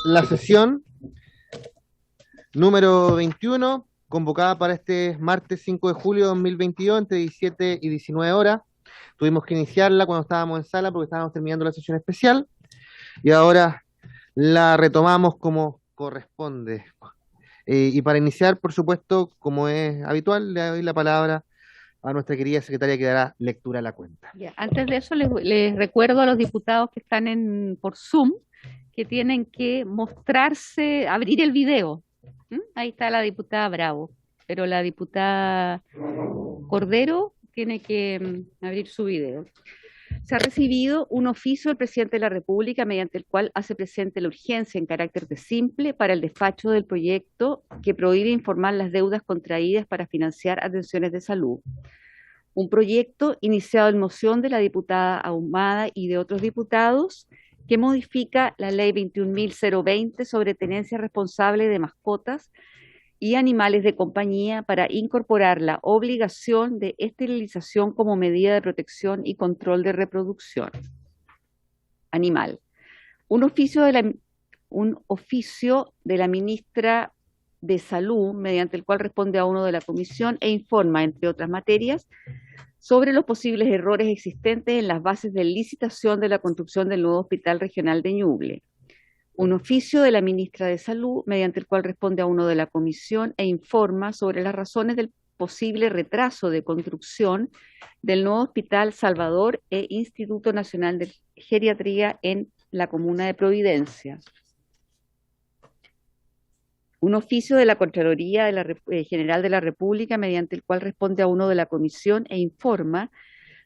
La sesión número 21, convocada para este martes 5 de julio de 2022, entre 17 y 19 horas. Tuvimos que iniciarla cuando estábamos en sala porque estábamos terminando la sesión especial y ahora la retomamos como corresponde. Y para iniciar, por supuesto, como es habitual, le doy la palabra a nuestra querida secretaria que dará lectura a la cuenta. Ya, antes de eso, les recuerdo a los diputados que están por Zoom que tienen que mostrarse, abrir el video. Ahí está la diputada Bravo, pero la diputada Cordero tiene que abrir su video. Se ha recibido un oficio del presidente de la República mediante el cual hace presente la urgencia en carácter de simple para el despacho del proyecto que prohíbe informar las deudas contraídas para financiar atenciones de salud. Un proyecto iniciado en moción de la diputada Ahumada y de otros diputados que modifica la ley 21.020 sobre tenencia responsable de mascotas y animales de compañía para incorporar la obligación de esterilización como medida de protección y control de reproducción animal. Un oficio de la ministra de Salud, mediante el cual responde a uno de la comisión e informa, entre otras materias, sobre los posibles errores existentes en las bases de licitación de la construcción del nuevo Hospital Regional de Ñuble. Un oficio de la ministra de Salud, mediante el cual responde a uno de la comisión e informa sobre las razones del posible retraso de construcción del nuevo Hospital Salvador e Instituto Nacional de Geriatría en la comuna de Providencia. Un oficio de la Contraloría General de la República, mediante el cual responde a uno de la comisión e informa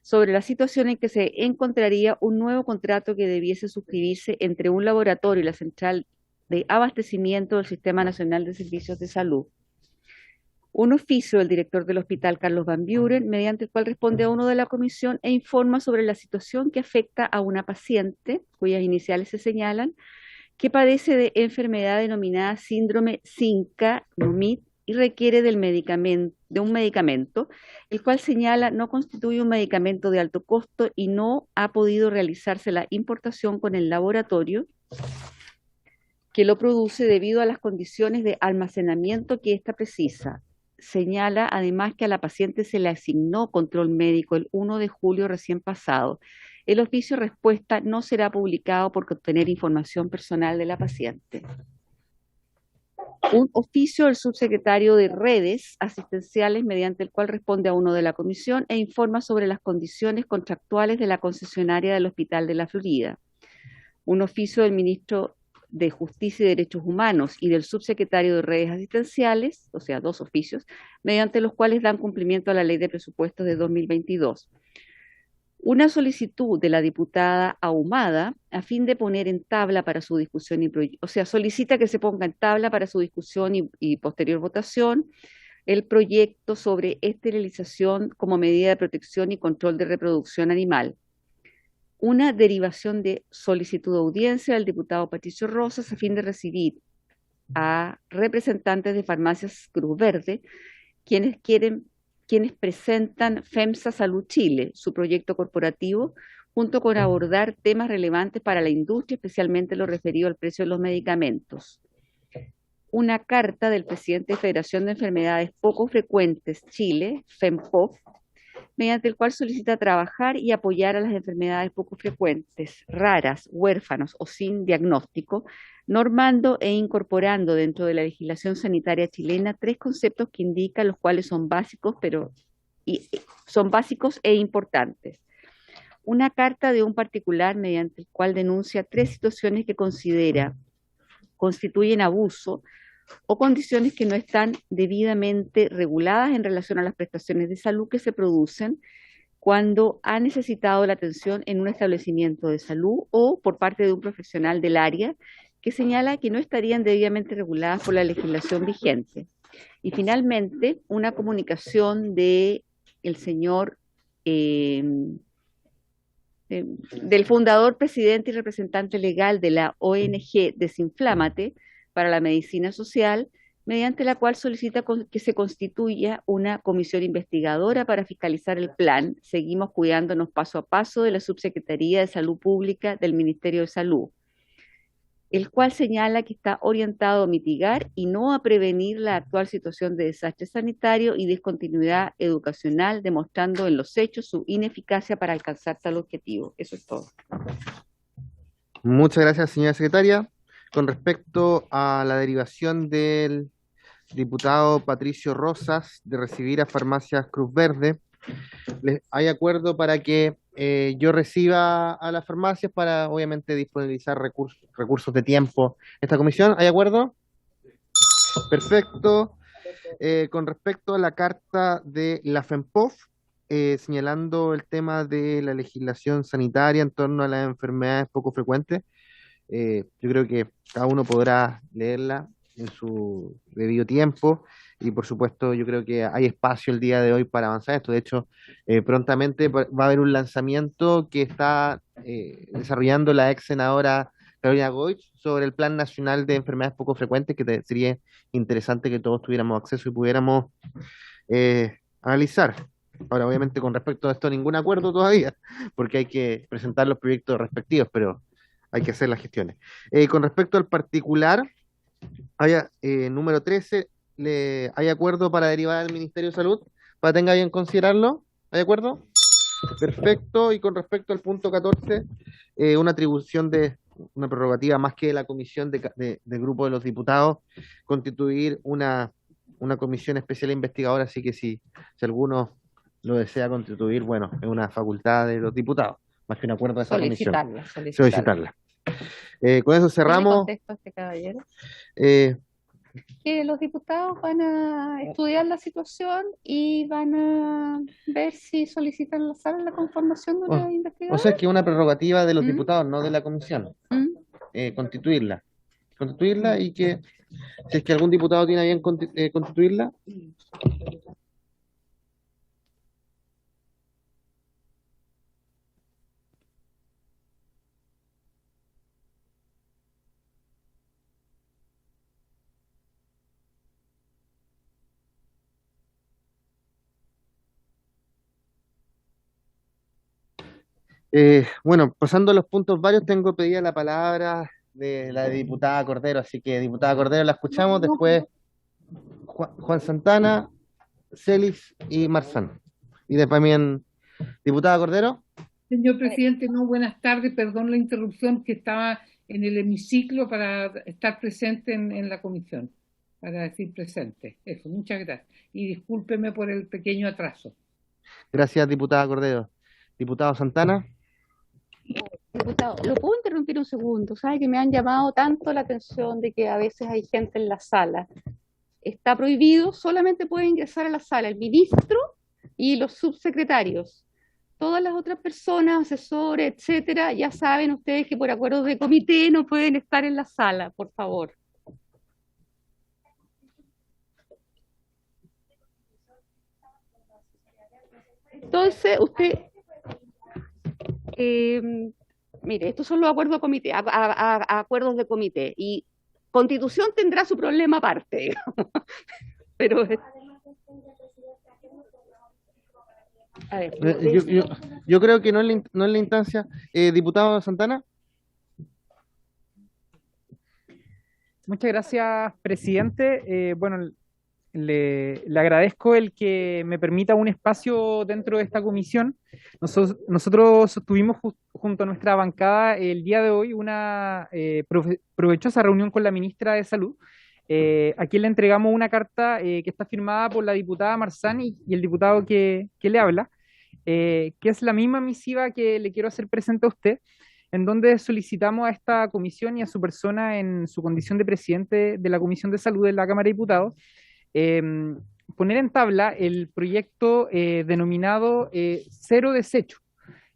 sobre la situación en que se encontraría un nuevo contrato que debiese suscribirse entre un laboratorio y la central de abastecimiento del Sistema Nacional de Servicios de Salud. Un oficio del director del Hospital Carlos Van Buren, mediante el cual responde a uno de la comisión e informa sobre la situación que afecta a una paciente, cuyas iniciales se señalan, que padece de enfermedad denominada síndrome SINCA-NOMID y requiere de un medicamento, el cual señala no constituye un medicamento de alto costo y no ha podido realizarse la importación con el laboratorio que lo produce debido a las condiciones de almacenamiento que ésta precisa. Señala además que a la paciente se le asignó control médico el 1 de julio recién pasado. El oficio de respuesta no será publicado por obtener información personal de la paciente. Un oficio del subsecretario de Redes Asistenciales, mediante el cual responde a uno de la comisión e informa sobre las condiciones contractuales de la concesionaria del Hospital de la Florida. Un oficio del ministro de Justicia y Derechos Humanos y del subsecretario de Redes Asistenciales, o sea, dos oficios, mediante los cuales dan cumplimiento a la Ley de Presupuestos de 2022. Una solicitud de la diputada Ahumada a fin de poner en tabla para su discusión solicita que se ponga en tabla para su discusión y posterior votación el proyecto sobre esterilización como medida de protección y control de reproducción animal. Una derivación de solicitud de audiencia del diputado Patricio Rosas a fin de recibir a representantes de Farmacias Cruz Verde, quienes presentan FEMSA Salud Chile, su proyecto corporativo, junto con abordar temas relevantes para la industria, especialmente lo referido al precio de los medicamentos. Una carta del presidente de Federación de Enfermedades Poco Frecuentes Chile, FEMPOF, mediante el cual solicita trabajar y apoyar a las enfermedades poco frecuentes, raras, huérfanos o sin diagnóstico, normando e incorporando dentro de la legislación sanitaria chilena 3 conceptos que indican los cuales son básicos e importantes. Una carta de un particular mediante el cual denuncia 3 situaciones que considera constituyen abuso o condiciones que no están debidamente reguladas en relación a las prestaciones de salud que se producen cuando ha necesitado la atención en un establecimiento de salud o por parte de un profesional del área que señala que no estarían debidamente reguladas por la legislación vigente. Y finalmente, una comunicación del señor, del fundador, presidente y representante legal de la ONG Desinflámate para la Medicina Social, mediante la cual solicita que se constituya una comisión investigadora para fiscalizar el plan. Seguimos cuidándonos paso a paso de la Subsecretaría de Salud Pública del Ministerio de Salud, el cual señala que está orientado a mitigar y no a prevenir la actual situación de desastre sanitario y discontinuidad educacional, demostrando en los hechos su ineficacia para alcanzar tal objetivo. Eso es todo. Muchas gracias, señora secretaria. Con respecto a la derivación del diputado Patricio Rosas de recibir a Farmacias Cruz Verde, ¿hay acuerdo para que yo reciba a las farmacias para, obviamente, disponibilizar recursos de tiempo esta comisión? ¿Hay acuerdo? Perfecto. Con respecto a la carta de la FEMPOF, señalando el tema de la legislación sanitaria en torno a las enfermedades poco frecuentes, yo creo que cada uno podrá leerla en su debido tiempo y por supuesto yo creo que hay espacio el día de hoy para avanzar esto. De hecho, prontamente va a haber un lanzamiento que está desarrollando la ex senadora Carolina Goich sobre el Plan Nacional de Enfermedades Poco Frecuentes, que sería interesante que todos tuviéramos acceso y pudiéramos analizar. Ahora, obviamente, con respecto a esto, ningún acuerdo todavía, porque hay que presentar los proyectos respectivos, pero hay que hacer las gestiones. Con respecto al particular, número 13, ¿hay acuerdo para derivar al Ministerio de Salud? Para tenga bien considerarlo. ¿Hay acuerdo? Perfecto. Y con respecto al punto 14, una atribución de una prerrogativa más que de la comisión del grupo de los diputados, constituir una comisión especial investigadora, así que si alguno lo desea constituir, bueno, es una facultad de los diputados, más que un acuerdo de esa comisión. Solicitarla. Con eso cerramos. ¿Qué le contesto a este caballero? Eh, Que los diputados van a estudiar la situación y van a ver si solicitan la sala la conformación de una investigación. O sea, es que es una prerrogativa de los diputados, no de la comisión, constituirla y que si es que algún diputado tiene a bien constituirla. Bueno, pasando a los puntos varios, tengo pedida la palabra de la diputada Cordero, así que diputada Cordero la escuchamos, después Juan Santana, Celis y Marzán. Y después también, diputada Cordero. Señor presidente, no, buenas tardes, perdón la interrupción, que estaba en el hemiciclo para estar presente en la comisión, para decir presente. Eso, muchas gracias. Y discúlpeme por el pequeño atraso. Gracias, diputada Cordero. Diputado Santana. Diputado, ¿lo puedo interrumpir un segundo? ¿Sabe que me han llamado tanto la atención de que a veces hay gente en la sala? Está prohibido, solamente puede ingresar a la sala el ministro y los subsecretarios. Todas las otras personas, asesores, etcétera, ya saben ustedes que por acuerdos de comité no pueden estar en la sala, por favor. Entonces, usted, mire, estos son los acuerdos de comité, acuerdos de comité, y Constitución tendrá su problema aparte, pero a ver, yo creo que no es la instancia. Diputado Santana. Muchas gracias, presidente. Bueno, le agradezco el que me permita un espacio dentro de esta comisión. Nosotros tuvimos junto a nuestra bancada el día de hoy una provechosa reunión con la ministra de Salud. A quien le entregamos una carta que está firmada por la diputada Marzán y el diputado que le habla, que es la misma misiva que le quiero hacer presente a usted, en donde solicitamos a esta comisión y a su persona en su condición de presidente de la Comisión de Salud de la Cámara de Diputados, poner en tabla el proyecto denominado Cero Desecho,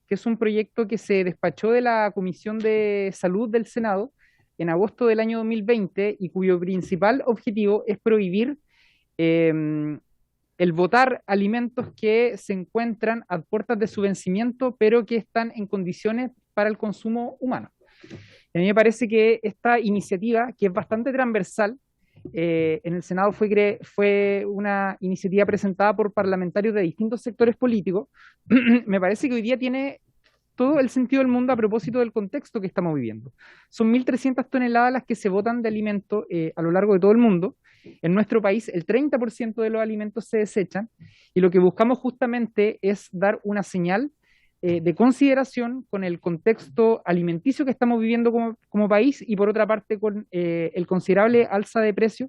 que es un proyecto que se despachó de la Comisión de Salud del Senado en agosto del año 2020 y cuyo principal objetivo es prohibir el botar alimentos que se encuentran a puertas de su vencimiento, pero que están en condiciones para el consumo humano. A mí me parece que esta iniciativa, que es bastante transversal, en el Senado fue una iniciativa presentada por parlamentarios de distintos sectores políticos. Me parece que hoy día tiene todo el sentido del mundo a propósito del contexto que estamos viviendo. Son 1.300 toneladas las que se botan de alimentos a lo largo de todo el mundo. En nuestro país, el 30% de los alimentos se desechan, y lo que buscamos justamente es dar una señal de consideración con el contexto alimenticio que estamos viviendo como país, y por otra parte con el considerable alza de precios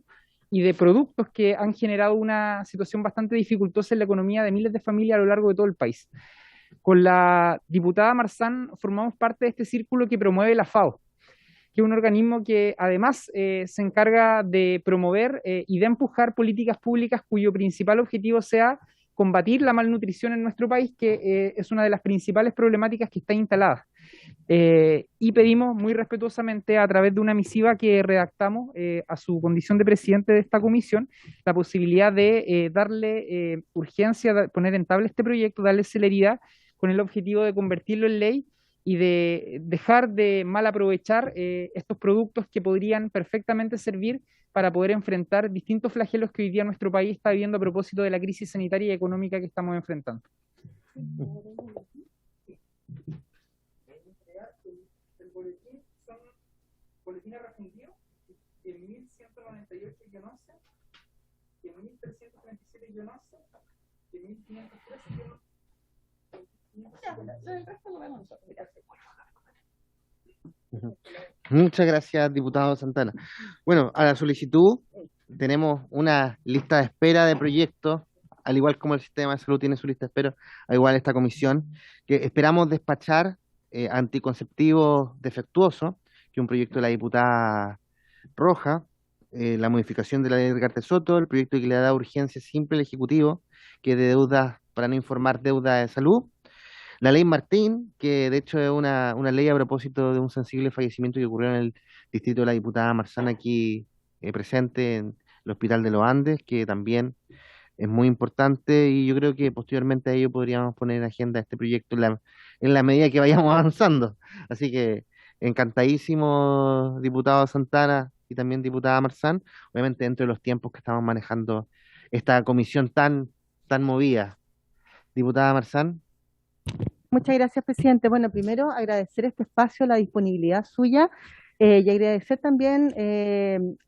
y de productos que han generado una situación bastante dificultosa en la economía de miles de familias a lo largo de todo el país. Con la diputada Marzán formamos parte de este círculo que promueve la FAO, que es un organismo que además se encarga de promover y de empujar políticas públicas cuyo principal objetivo sea combatir la malnutrición en nuestro país, que es una de las principales problemáticas que está instalada. Y pedimos muy respetuosamente, a través de una misiva que redactamos a su condición de presidente de esta comisión, la posibilidad de darle urgencia, poner en tabla este proyecto, darle celeridad, con el objetivo de convertirlo en ley y de dejar de mal aprovechar estos productos que podrían perfectamente servir para poder enfrentar distintos flagelos que hoy día nuestro país está viviendo a propósito de la crisis sanitaria y económica que estamos enfrentando. El boletín son boletines refundidos, 10.198-11, 10.337-11, 10.513-11. Muchas gracias, diputado Santana. Bueno, a la solicitud tenemos una lista de espera de proyectos, al igual como el sistema de salud tiene su lista de espera, al igual esta comisión, que esperamos despachar anticonceptivos defectuosos, que es un proyecto de la diputada Roja, la modificación de la ley de Cartes Soto, el proyecto que le da urgencia simple al Ejecutivo, que es de deudas, para no informar deuda de salud. La ley Martín, que de hecho es una ley a propósito de un sensible fallecimiento que ocurrió en el distrito de la diputada Marzana, aquí presente en el Hospital de los Andes, que también es muy importante, y yo creo que posteriormente a ello podríamos poner en agenda este proyecto en la medida que vayamos avanzando. Así que encantadísimo, diputado Santana y también diputada Marzán, obviamente dentro de los tiempos que estamos manejando esta comisión tan movida. Diputada Marzán. Muchas gracias, presidente. Bueno, primero agradecer este espacio, la disponibilidad suya, y agradecer también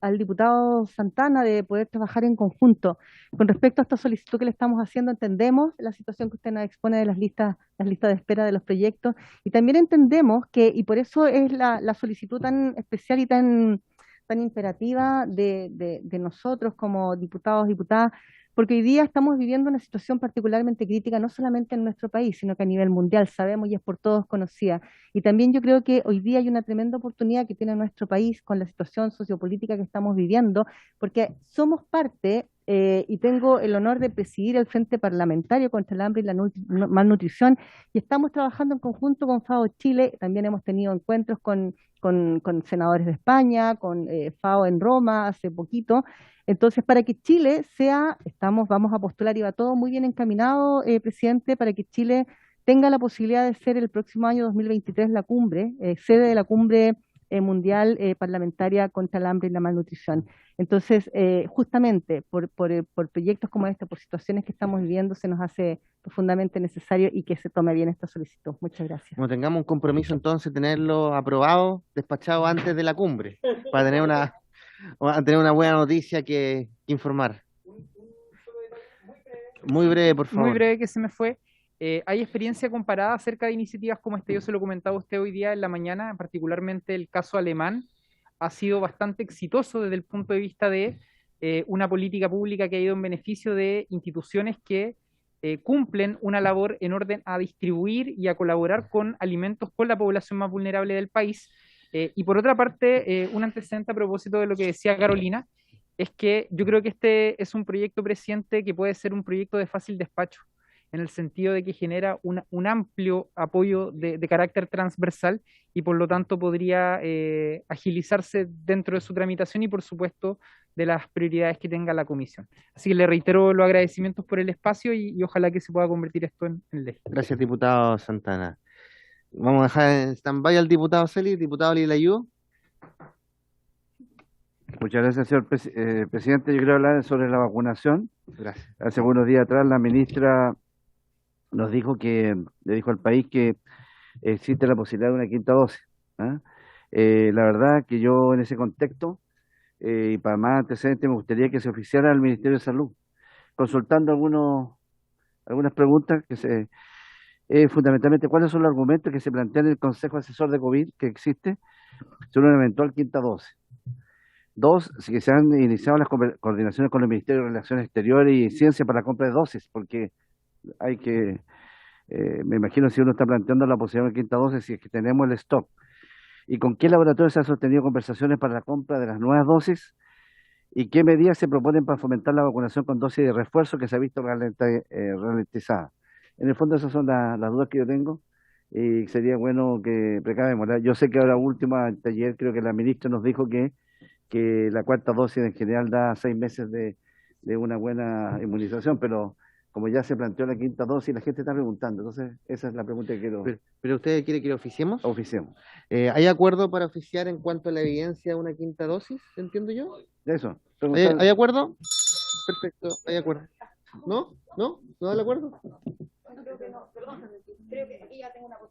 al diputado Santana de poder trabajar en conjunto. Con respecto a esta solicitud que le estamos haciendo, entendemos la situación que usted nos expone de las listas de espera de los proyectos, y también entendemos y por eso es la solicitud tan especial y tan imperativa de nosotros como diputados, diputadas, porque hoy día estamos viviendo una situación particularmente crítica, no solamente en nuestro país, sino que a nivel mundial, sabemos y es por todos conocida. Y también yo creo que hoy día hay una tremenda oportunidad que tiene nuestro país con la situación sociopolítica que estamos viviendo, porque somos parte, y tengo el honor de presidir el Frente Parlamentario contra el Hambre y la Malnutrición, y estamos trabajando en conjunto con FAO Chile. También hemos tenido encuentros con senadores de España, con FAO en Roma hace poquito. Entonces, para que Chile vamos a postular, y va todo muy bien encaminado, presidente, para que Chile tenga la posibilidad de ser el próximo año 2023 la cumbre, sede de la cumbre mundial parlamentaria contra el hambre y la malnutrición. Entonces, justamente por proyectos como este, por situaciones que estamos viviendo, se nos hace profundamente necesario y que se tome bien esta solicitud. Muchas gracias. Como tengamos un compromiso, entonces, tenerlo aprobado, despachado antes de la cumbre, para tener una buena noticia que informar. Muy breve, por favor. Muy breve, que se me fue. Hay experiencia comparada acerca de iniciativas como esta. Yo se lo comentaba a usted hoy día en la mañana, particularmente el caso alemán ha sido bastante exitoso desde el punto de vista de una política pública que ha ido en beneficio de instituciones que cumplen una labor en orden a distribuir y a colaborar con alimentos con la población más vulnerable del país. Y por otra parte, un antecedente a propósito de lo que decía Carolina, es que yo creo que este es un proyecto, presidente, que puede ser un proyecto de fácil despacho, en el sentido de que genera un amplio apoyo de carácter transversal, y por lo tanto podría agilizarse dentro de su tramitación y, por supuesto, de las prioridades que tenga la comisión. Así que le reitero los agradecimientos por el espacio, y ojalá que se pueda convertir esto en ley. Gracias, diputado Santana. Vamos a dejar en stand-by al diputado Celi, diputado Lilayu. Muchas gracias, señor presidente. Yo quiero hablar sobre la vacunación. Gracias. Hace unos días atrás la ministra nos dijo le dijo al país que existe la posibilidad de una quinta dosis. ¿Ah? La verdad que yo en ese contexto, y para más antecedentes, me gustaría que se oficiara al Ministerio de Salud, consultando algunas preguntas fundamentalmente cuáles son los argumentos que se plantean en el Consejo Asesor de COVID que existe sobre una eventual quinta dosis. Dos, si se han iniciado las coordinaciones con el Ministerio de Relaciones Exteriores y Ciencia para la compra de dosis, porque hay que, me imagino si uno está planteando la posibilidad de quinta dosis, si es que tenemos el stock. ¿Y con qué laboratorios se han sostenido conversaciones para la compra de las nuevas dosis? ¿Y qué medidas se proponen para fomentar la vacunación con dosis de refuerzo que se ha visto ralentizada? En el fondo esas son las dudas que yo tengo y sería bueno que precavemos. Yo sé que ahora último, ayer creo que la ministra nos dijo que la cuarta dosis en general da 6 meses de una buena inmunización, pero como ya se planteó la quinta dosis, la gente está preguntando. Entonces, esa es la pregunta que quiero Pero usted quiere que lo oficiemos. oficiemos. ¿Hay acuerdo para oficiar en cuanto a la evidencia de una quinta dosis? ¿Entiendo yo? Eso. ¿Hay acuerdo? Perfecto, hay acuerdo. ¿No? ¿No? ¿No hay acuerdo?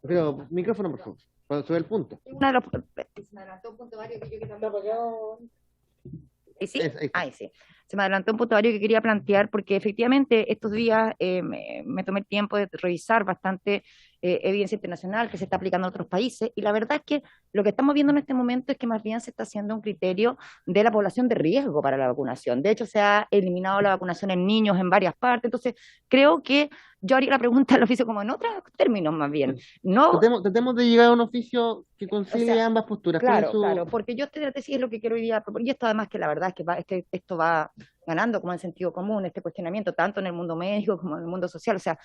Pero, micrófono, por favor, para subir el punto. Uno de los, se me adelantó un punto vario que yo quería ¿Y sí? Ahí está. Ahí sí. Se me adelantó un punto vario que quería plantear porque efectivamente estos días me tomé el tiempo de revisar bastante evidencia internacional que se está aplicando en otros países y la verdad es que lo que estamos viendo en este momento es que más bien se está haciendo un criterio de la población de riesgo para la vacunación. De hecho, se ha eliminado la vacunación en niños en varias partes. Entonces, creo que yo haría la pregunta al oficio como en otros términos más bien. No, Tratemos de llegar a un oficio que concilie O sea, ambas posturas. ¿Cuál claro, es su- claro, porque yo esta tesis es lo que quiero hoy día proponer, y esto además que la verdad es que esto va ganando como en sentido común, este cuestionamiento, tanto en el mundo médico como en el mundo social, o sea,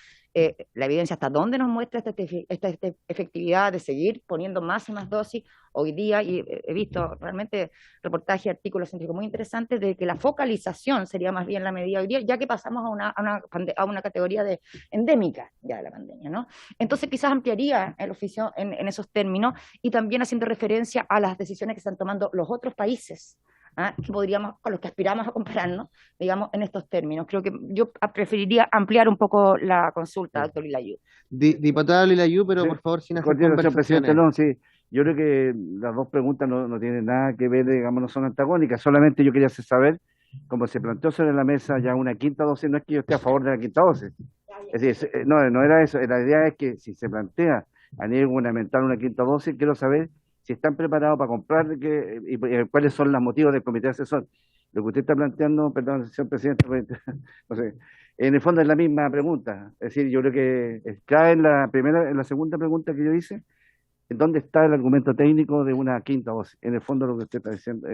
la evidencia hasta dónde nos muestra esta efectividad de seguir poniendo más y más dosis hoy día, y he visto realmente reportajes y artículos científicos muy interesantes de que la focalización sería más bien la medida hoy día, ya que pasamos a una categoría de endémica ya de la pandemia, ¿no? Entonces quizás ampliaría el oficio en esos términos, y también haciendo referencia a las decisiones que están tomando los otros países, que podríamos, con los que aspiramos a compararnos, digamos, en estos términos. Creo que yo preferiría ampliar un poco la consulta, doctor Ilayú. Diputada Lilayu, pero Sí, por favor sin hacer coordinación, señor presidente, conversaciones. no, sí. Yo creo que las dos preguntas no tienen nada que ver, digamos, no son antagónicas. Solamente yo quería saber, como se planteó sobre la mesa ya una quinta dosis, no es que yo esté a favor de la quinta dosis. Es decir, no era eso. La idea es que si se plantea a nivel gubernamental una quinta dosis, quiero saber si están preparados para comprar y cuáles son los motivos del comité asesor. Lo que usted está planteando, perdón, señor presidente, no sé, en el fondo es la misma pregunta. Es decir, yo creo que cae en la segunda pregunta que yo hice, ¿en dónde está el argumento técnico de una quinta dosis? En el fondo lo que usted está diciendo,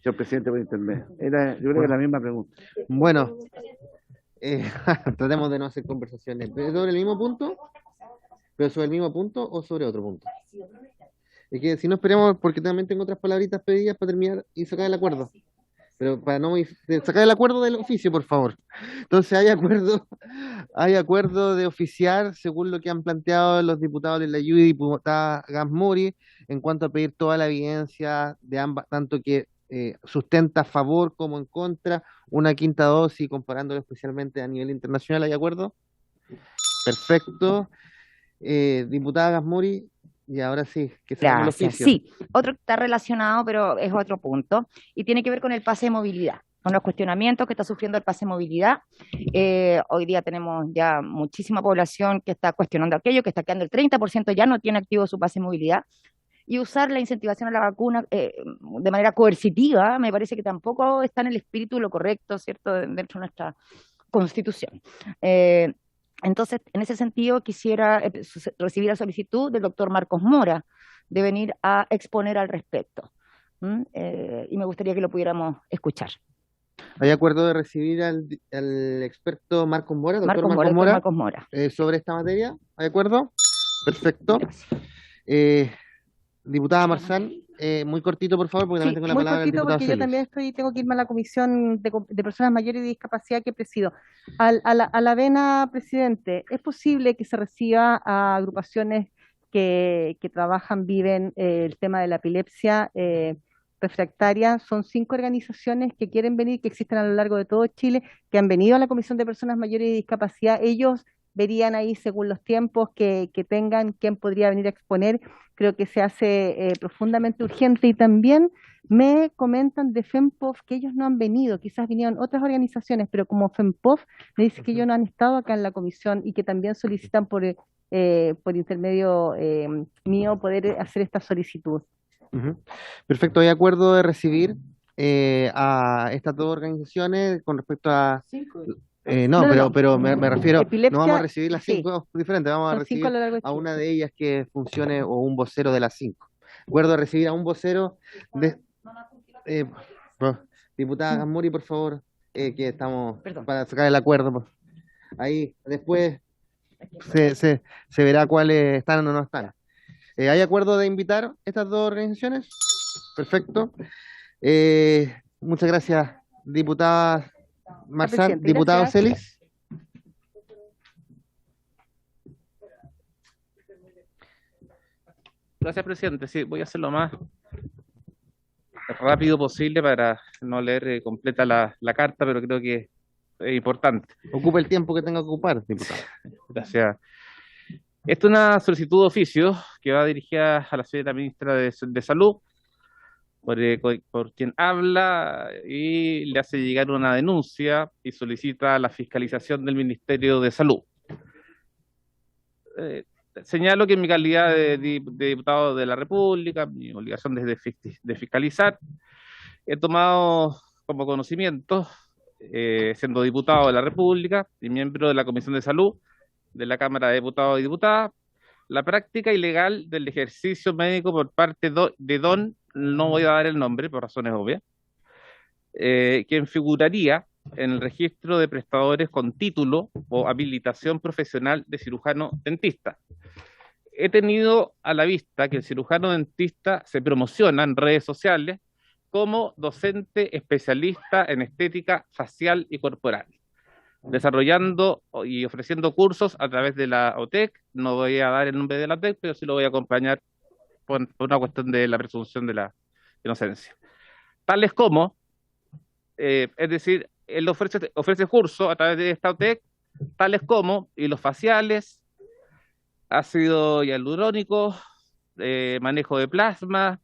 señor presidente por intermedio. Yo creo que es la misma pregunta. Bueno, tratemos de no hacer conversaciones. ¿Pero sobre el mismo punto? ¿Pero sobre el mismo punto o sobre otro punto? Es que si no esperemos, porque también tengo otras palabritas pedidas para terminar y sacar el acuerdo. Pero para no sacar el acuerdo del oficio, por favor. Entonces hay acuerdo de oficiar, según lo que han planteado los diputados de la y diputada Gasmuri, en cuanto a pedir toda la evidencia de ambas, tanto que sustenta a favor como en contra, una quinta dosis, comparándolo especialmente a nivel internacional. ¿Hay acuerdo? Perfecto. Diputada Gasmuri, y ahora sí, que se el Gracias. oficio. Sí, otro que está relacionado, pero es otro punto, y tiene que ver con el pase de movilidad, con los cuestionamientos que está sufriendo el pase de movilidad. Hoy día tenemos ya muchísima población que está cuestionando aquello, que está quedando el 30% ya no tiene activo su pase de movilidad, y usar la incentivación a la vacuna de manera coercitiva, me parece que tampoco está en el espíritu lo correcto, ¿cierto?, dentro de nuestra Constitución. Entonces, en ese sentido, quisiera recibir la solicitud del doctor Marcos Mora de venir a exponer al respecto. Y me gustaría que lo pudiéramos escuchar. ¿Hay acuerdo de recibir al experto Marcos Mora, doctor Marcos Marcos Mora, Marcos Mora. Sobre esta materia? ¿Hay acuerdo? Perfecto. Gracias. Diputada Marzán, muy cortito, por favor, porque Sí, también tengo la muy palabra del cortito diputado porque yo Celis. también tengo que irme a la comisión de personas mayores y discapacidad que presido. A la vena, presidente, ¿es posible que se reciba a agrupaciones que trabajan, viven el tema de la epilepsia, refractaria. Son 5 organizaciones que quieren venir, que existen a lo largo de todo Chile, que han venido a la Comisión de Personas Mayores y Discapacidad. Ellos verían ahí, según los tiempos que tengan, quién podría venir a exponer. Creo que se hace profundamente urgente. Y también me comentan de FEMPOF que ellos no han venido, quizás vinieron otras organizaciones, pero como FEMPOF me dice que ellos no han estado acá en la comisión y que también solicitan por intermedio mío poder hacer esta solicitud. Perfecto, hay acuerdo de recibir a estas 2 organizaciones con respecto a... pero me refiero, Epilepsia, no vamos a recibir las sí. 5 diferentes, vamos a Son 5 recibir a lo largo de a Chile. una de ellas que funcione o un vocero de las 5. Acuerdo de recibir a un vocero de... diputada Gamuri, por favor, que estamos para sacar el acuerdo. Ahí después se verá cuáles están o no están. ¿Hay acuerdo de invitar estas 2 organizaciones? Perfecto. Muchas gracias, diputada Marzán. Presidente, Diputado gracias. Celis. Gracias, presidente. Sí, voy a hacer lo más rápido posible para no leer completa la carta, pero creo que es importante. Ocupe el tiempo que tenga que ocupar, diputado. Gracias. Esta es una solicitud de oficio que va dirigida a la señora ministra de Salud, por quien habla y le hace llegar una denuncia y solicita la fiscalización del Ministerio de Salud. Señalo que en mi calidad de diputado de la República, mi obligación es de fiscalizar, he tomado como conocimiento, siendo diputado de la República y miembro de la Comisión de Salud de la Cámara de Diputados y Diputadas, la práctica ilegal del ejercicio médico por parte de don, no voy a dar el nombre por razones obvias, quien figuraría en el registro de prestadores con título o habilitación profesional de cirujano dentista. He tenido a la vista que el cirujano dentista se promociona en redes sociales como docente especialista en estética facial y corporal, desarrollando y ofreciendo cursos a través de la OTEC. No voy a dar el nombre de la OTEC, pero sí lo voy a acompañar por una cuestión de la presunción de la inocencia. Tales como, es decir, él ofrece cursos a través de esta OTEC, tales como hilos faciales, ácido hialurónico, manejo de plasma,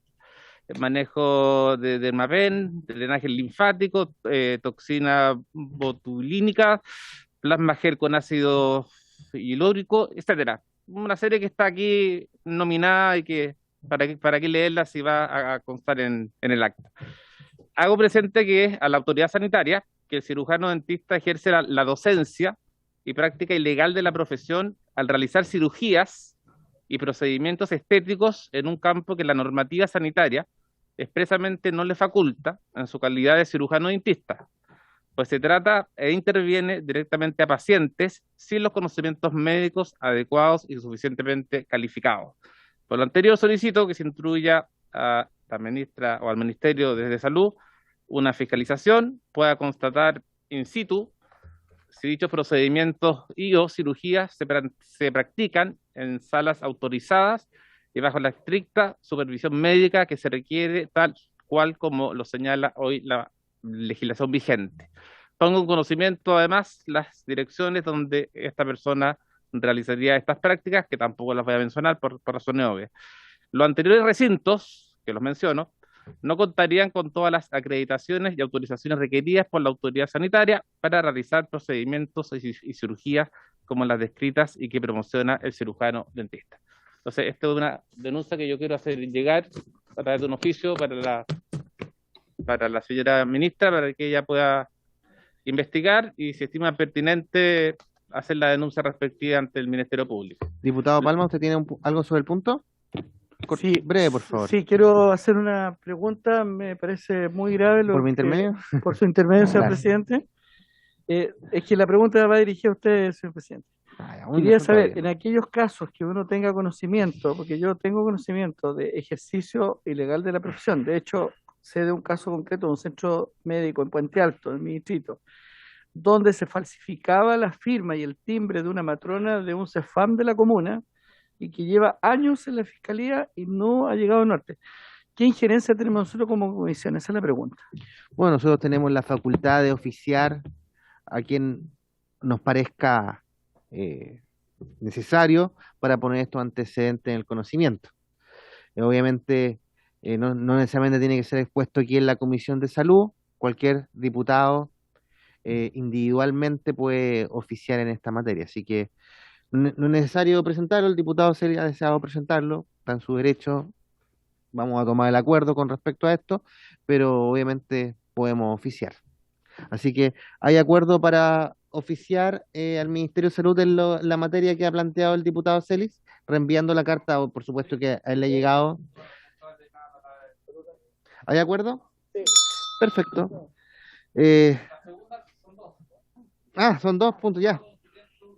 manejo de Dermapen, drenaje linfático, toxina botulínica, plasma gel con ácido hialurónico, etcétera. Una serie que está aquí nominada y que para qué leerla si va a constar en el acta. Hago presente que a la autoridad sanitaria que el cirujano dentista ejerce la docencia y práctica ilegal de la profesión al realizar cirugías y procedimientos estéticos en un campo que la normativa sanitaria expresamente no le faculta en su calidad de cirujano dentista, pues se trata e interviene directamente a pacientes sin los conocimientos médicos adecuados y suficientemente calificados. Por lo anterior, solicito que se instruya a la ministra o al Ministerio de Salud una fiscalización, pueda constatar in situ si dichos procedimientos y o cirugías se practican en salas autorizadas y bajo la estricta supervisión médica que se requiere, tal cual como lo señala hoy la legislación vigente. Pongo en conocimiento además las direcciones donde esta persona realizaría estas prácticas, que tampoco las voy a mencionar por razones obvias. Los anteriores recintos, que los menciono, no contarían con todas las acreditaciones y autorizaciones requeridas por la autoridad sanitaria para realizar procedimientos y cirugías como las descritas y que promociona el cirujano dentista. Entonces, esta es una denuncia que yo quiero hacer llegar a través de un oficio para la señora ministra, para que ella pueda investigar y, si estima pertinente, hacer la denuncia respectiva ante el Ministerio Público. Diputado Palma, ¿usted tiene algo sobre el punto? Sí, breve, por favor. Sí, quiero hacer una pregunta, me parece muy grave. ¿Por mi intermedio? Por su intermedio, señor Gracias. presidente. Es que la pregunta va dirigida a usted, señor presidente. Quería saber, en aquellos casos que uno tenga conocimiento, porque yo tengo conocimiento de ejercicio ilegal de la profesión, de hecho, sé de un caso concreto de un centro médico en Puente Alto, en mi distrito, donde se falsificaba la firma y el timbre de una matrona de un CEFAM de la comuna, y que lleva años en la fiscalía y no ha llegado a norte. ¿qué injerencia tenemos nosotros como comisión? Esa es la pregunta. Bueno, nosotros tenemos la facultad de oficiar a quien nos parezca necesario para poner estos antecedentes en el conocimiento. Obviamente, no necesariamente tiene que ser expuesto aquí en la Comisión de Salud. Cualquier diputado individualmente puede oficiar en esta materia. Así que no es necesario presentarlo, el diputado se ha deseado presentarlo, está en su derecho, vamos a tomar el acuerdo con respecto a esto, pero obviamente podemos oficiar. Así que hay acuerdo para oficiar al Ministerio de Salud en la materia que ha planteado el diputado Celis, reenviando la carta, o por supuesto que a él le ha llegado. ¿Hay acuerdo? Sí. Perfecto. Son 2 puntos ya.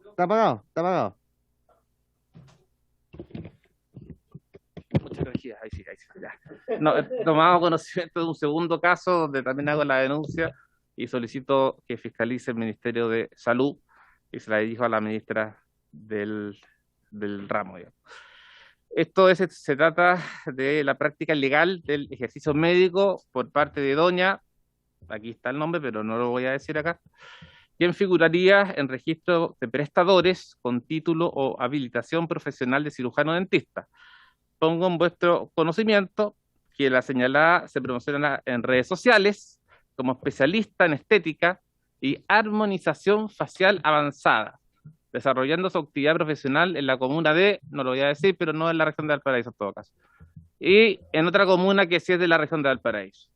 Está apagado, está apagado. Muchas gracias. Ahí sí, ya. No, tomamos conocimiento de un segundo caso donde también hago la denuncia y solicito que fiscalice el Ministerio de Salud y se la dirijo a la ministra del ramo. Digamos. Se trata de la práctica ilegal del ejercicio médico por parte de doña, aquí está el nombre, pero no lo voy a decir acá, quien figuraría en registro de prestadores con título o habilitación profesional de cirujano dentista. Pongo en vuestro conocimiento que la señalada se promociona en redes sociales como especialista en estética y armonización facial avanzada, desarrollando su actividad profesional en la comuna de, no lo voy a decir, pero no en la región de Valparaíso en todo caso, y en otra comuna que sí es de la región de Valparaíso.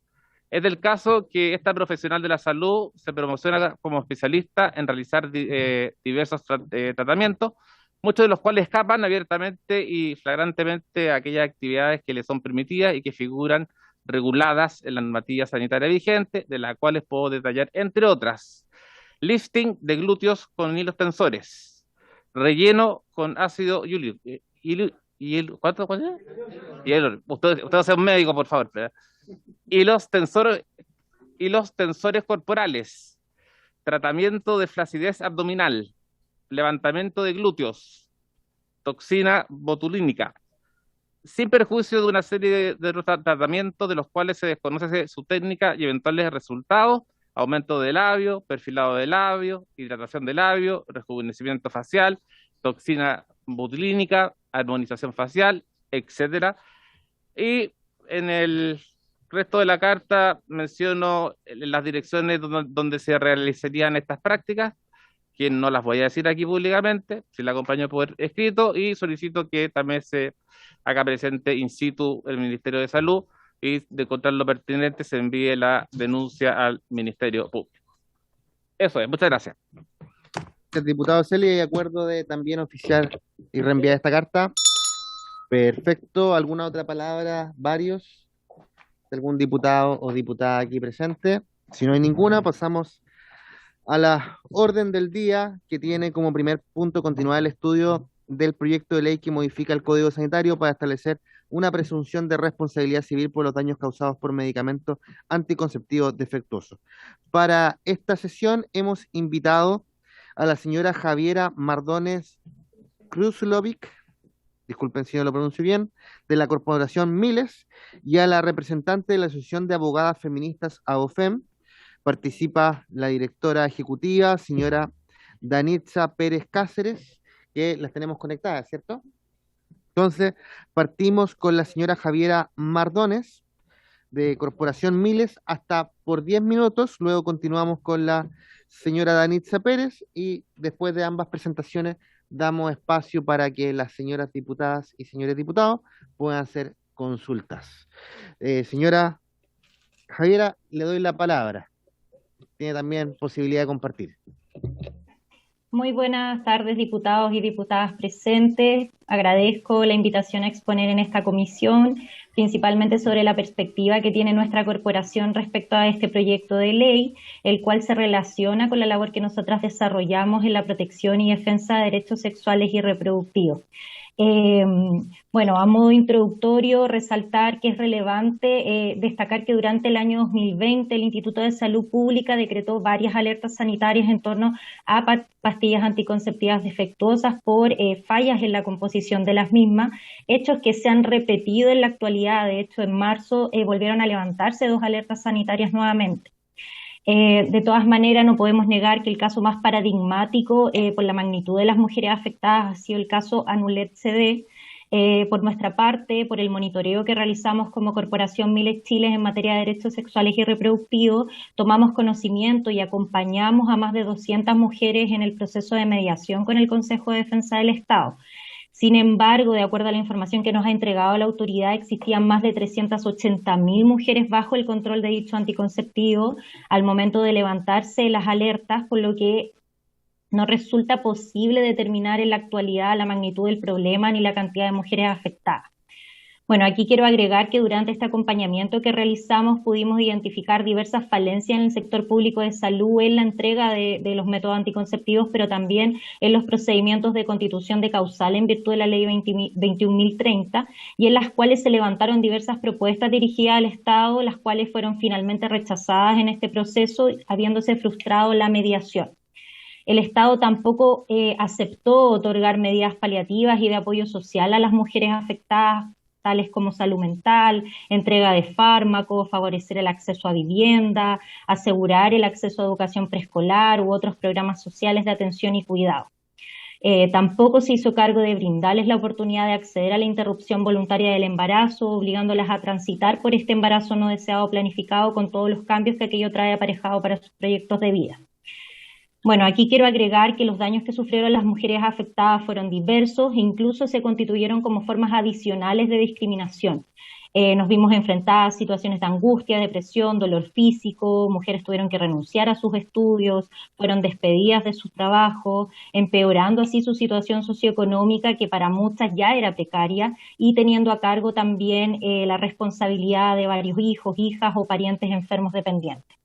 Es del caso que esta profesional de la salud se promociona como especialista en realizar diversos tratamientos, muchos de los cuales escapan abiertamente y flagrantemente a aquellas actividades que le son permitidas y que figuran reguladas en la normativa sanitaria vigente, de las cuales puedo detallar, entre otras, lifting de glúteos con hilos tensores, relleno con ácido hialurónico. ¿Cuánto? Usted sea un médico, por favor. Hilos tensores corporales, tratamiento de flacidez abdominal, levantamiento de glúteos, toxina botulínica, sin perjuicio de una serie de tratamientos de los cuales se desconoce su técnica y eventuales resultados: aumento de labio, perfilado de labio, hidratación de labio, rejuvenecimiento facial, toxina botulínica, armonización facial, etcétera. Y en el resto de la carta menciono las direcciones donde se realizarían estas prácticas, que no las voy a decir aquí públicamente, si la acompaño por escrito, y solicito que también se haga presente in situ el Ministerio de Salud y, de encontrar lo pertinente, se envíe la denuncia al Ministerio Público. Eso es, muchas gracias. El diputado Celia, ¿hay acuerdo de también oficiar y reenviar esta carta? Perfecto. ¿Alguna otra palabra? ¿Varios? ¿Algún diputado o diputada aquí presente? Si no hay ninguna, pasamos a la orden del día, que tiene como primer punto continuar el estudio del proyecto de ley que modifica el Código Sanitario para establecer una presunción de responsabilidad civil por los daños causados por medicamentos anticonceptivos defectuosos. Para esta sesión hemos invitado a la señora Javiera Mardones Kruslovic, disculpen si no lo pronuncio bien, de la Corporación Miles, y a la representante de la Asociación de Abogadas Feministas AOFEM. Participa la directora ejecutiva, señora Danitza Pérez Cáceres, que las tenemos conectadas, ¿cierto? Entonces, partimos con la señora Javiera Mardones, de Corporación Miles, hasta por 10 minutos, luego continuamos con la señora Danitza Pérez, y después de ambas presentaciones damos espacio para que las señoras diputadas y señores diputados puedan hacer consultas. Señora Javiera, le doy la palabra. Tiene también posibilidad de compartir. Muy buenas tardes, diputados y diputadas presentes. Agradezco la invitación a exponer en esta comisión, principalmente sobre la perspectiva que tiene nuestra corporación respecto a este proyecto de ley, el cual se relaciona con la labor que nosotras desarrollamos en la protección y defensa de derechos sexuales y reproductivos. Bueno, a modo introductorio, resaltar que es relevante destacar que durante el año 2020 el Instituto de Salud Pública decretó varias alertas sanitarias en torno a pastillas anticonceptivas defectuosas por fallas en la composición de las mismas, hechos que se han repetido en la actualidad. De hecho, en marzo volvieron a levantarse 2 alertas sanitarias nuevamente. De todas maneras, no podemos negar que el caso más paradigmático por la magnitud de las mujeres afectadas ha sido el caso Anulet CD. Por nuestra parte, por el monitoreo que realizamos como Corporación Miles Chile en materia de derechos sexuales y reproductivos, tomamos conocimiento y acompañamos a más de 200 mujeres en el proceso de mediación con el Consejo de Defensa del Estado. Sin embargo, de acuerdo a la información que nos ha entregado la autoridad, existían más de 380.000 mujeres bajo el control de dicho anticonceptivo al momento de levantarse las alertas, por lo que no resulta posible determinar en la actualidad la magnitud del problema ni la cantidad de mujeres afectadas. Bueno, aquí quiero agregar que durante este acompañamiento que realizamos pudimos identificar diversas falencias en el sector público de salud en la entrega de los métodos anticonceptivos, pero también en los procedimientos de constitución de causal en virtud de la ley 21.030, y en las cuales se levantaron diversas propuestas dirigidas al Estado, las cuales fueron finalmente rechazadas en este proceso, habiéndose frustrado la mediación. El Estado tampoco aceptó otorgar medidas paliativas y de apoyo social a las mujeres afectadas, tales como salud mental, entrega de fármacos, favorecer el acceso a vivienda, asegurar el acceso a educación preescolar u otros programas sociales de atención y cuidado. Tampoco se hizo cargo de brindarles la oportunidad de acceder a la interrupción voluntaria del embarazo, obligándolas a transitar por este embarazo no deseado o planificado con todos los cambios que aquello trae aparejado para sus proyectos de vida. Bueno, aquí quiero agregar que los daños que sufrieron las mujeres afectadas fueron diversos e incluso se constituyeron como formas adicionales de discriminación. Nos vimos enfrentadas a situaciones de angustia, depresión, dolor físico, mujeres tuvieron que renunciar a sus estudios, fueron despedidas de sus trabajos, empeorando así su situación socioeconómica, que para muchas ya era precaria, y teniendo a cargo también la responsabilidad de varios hijos, hijas o parientes enfermos dependientes.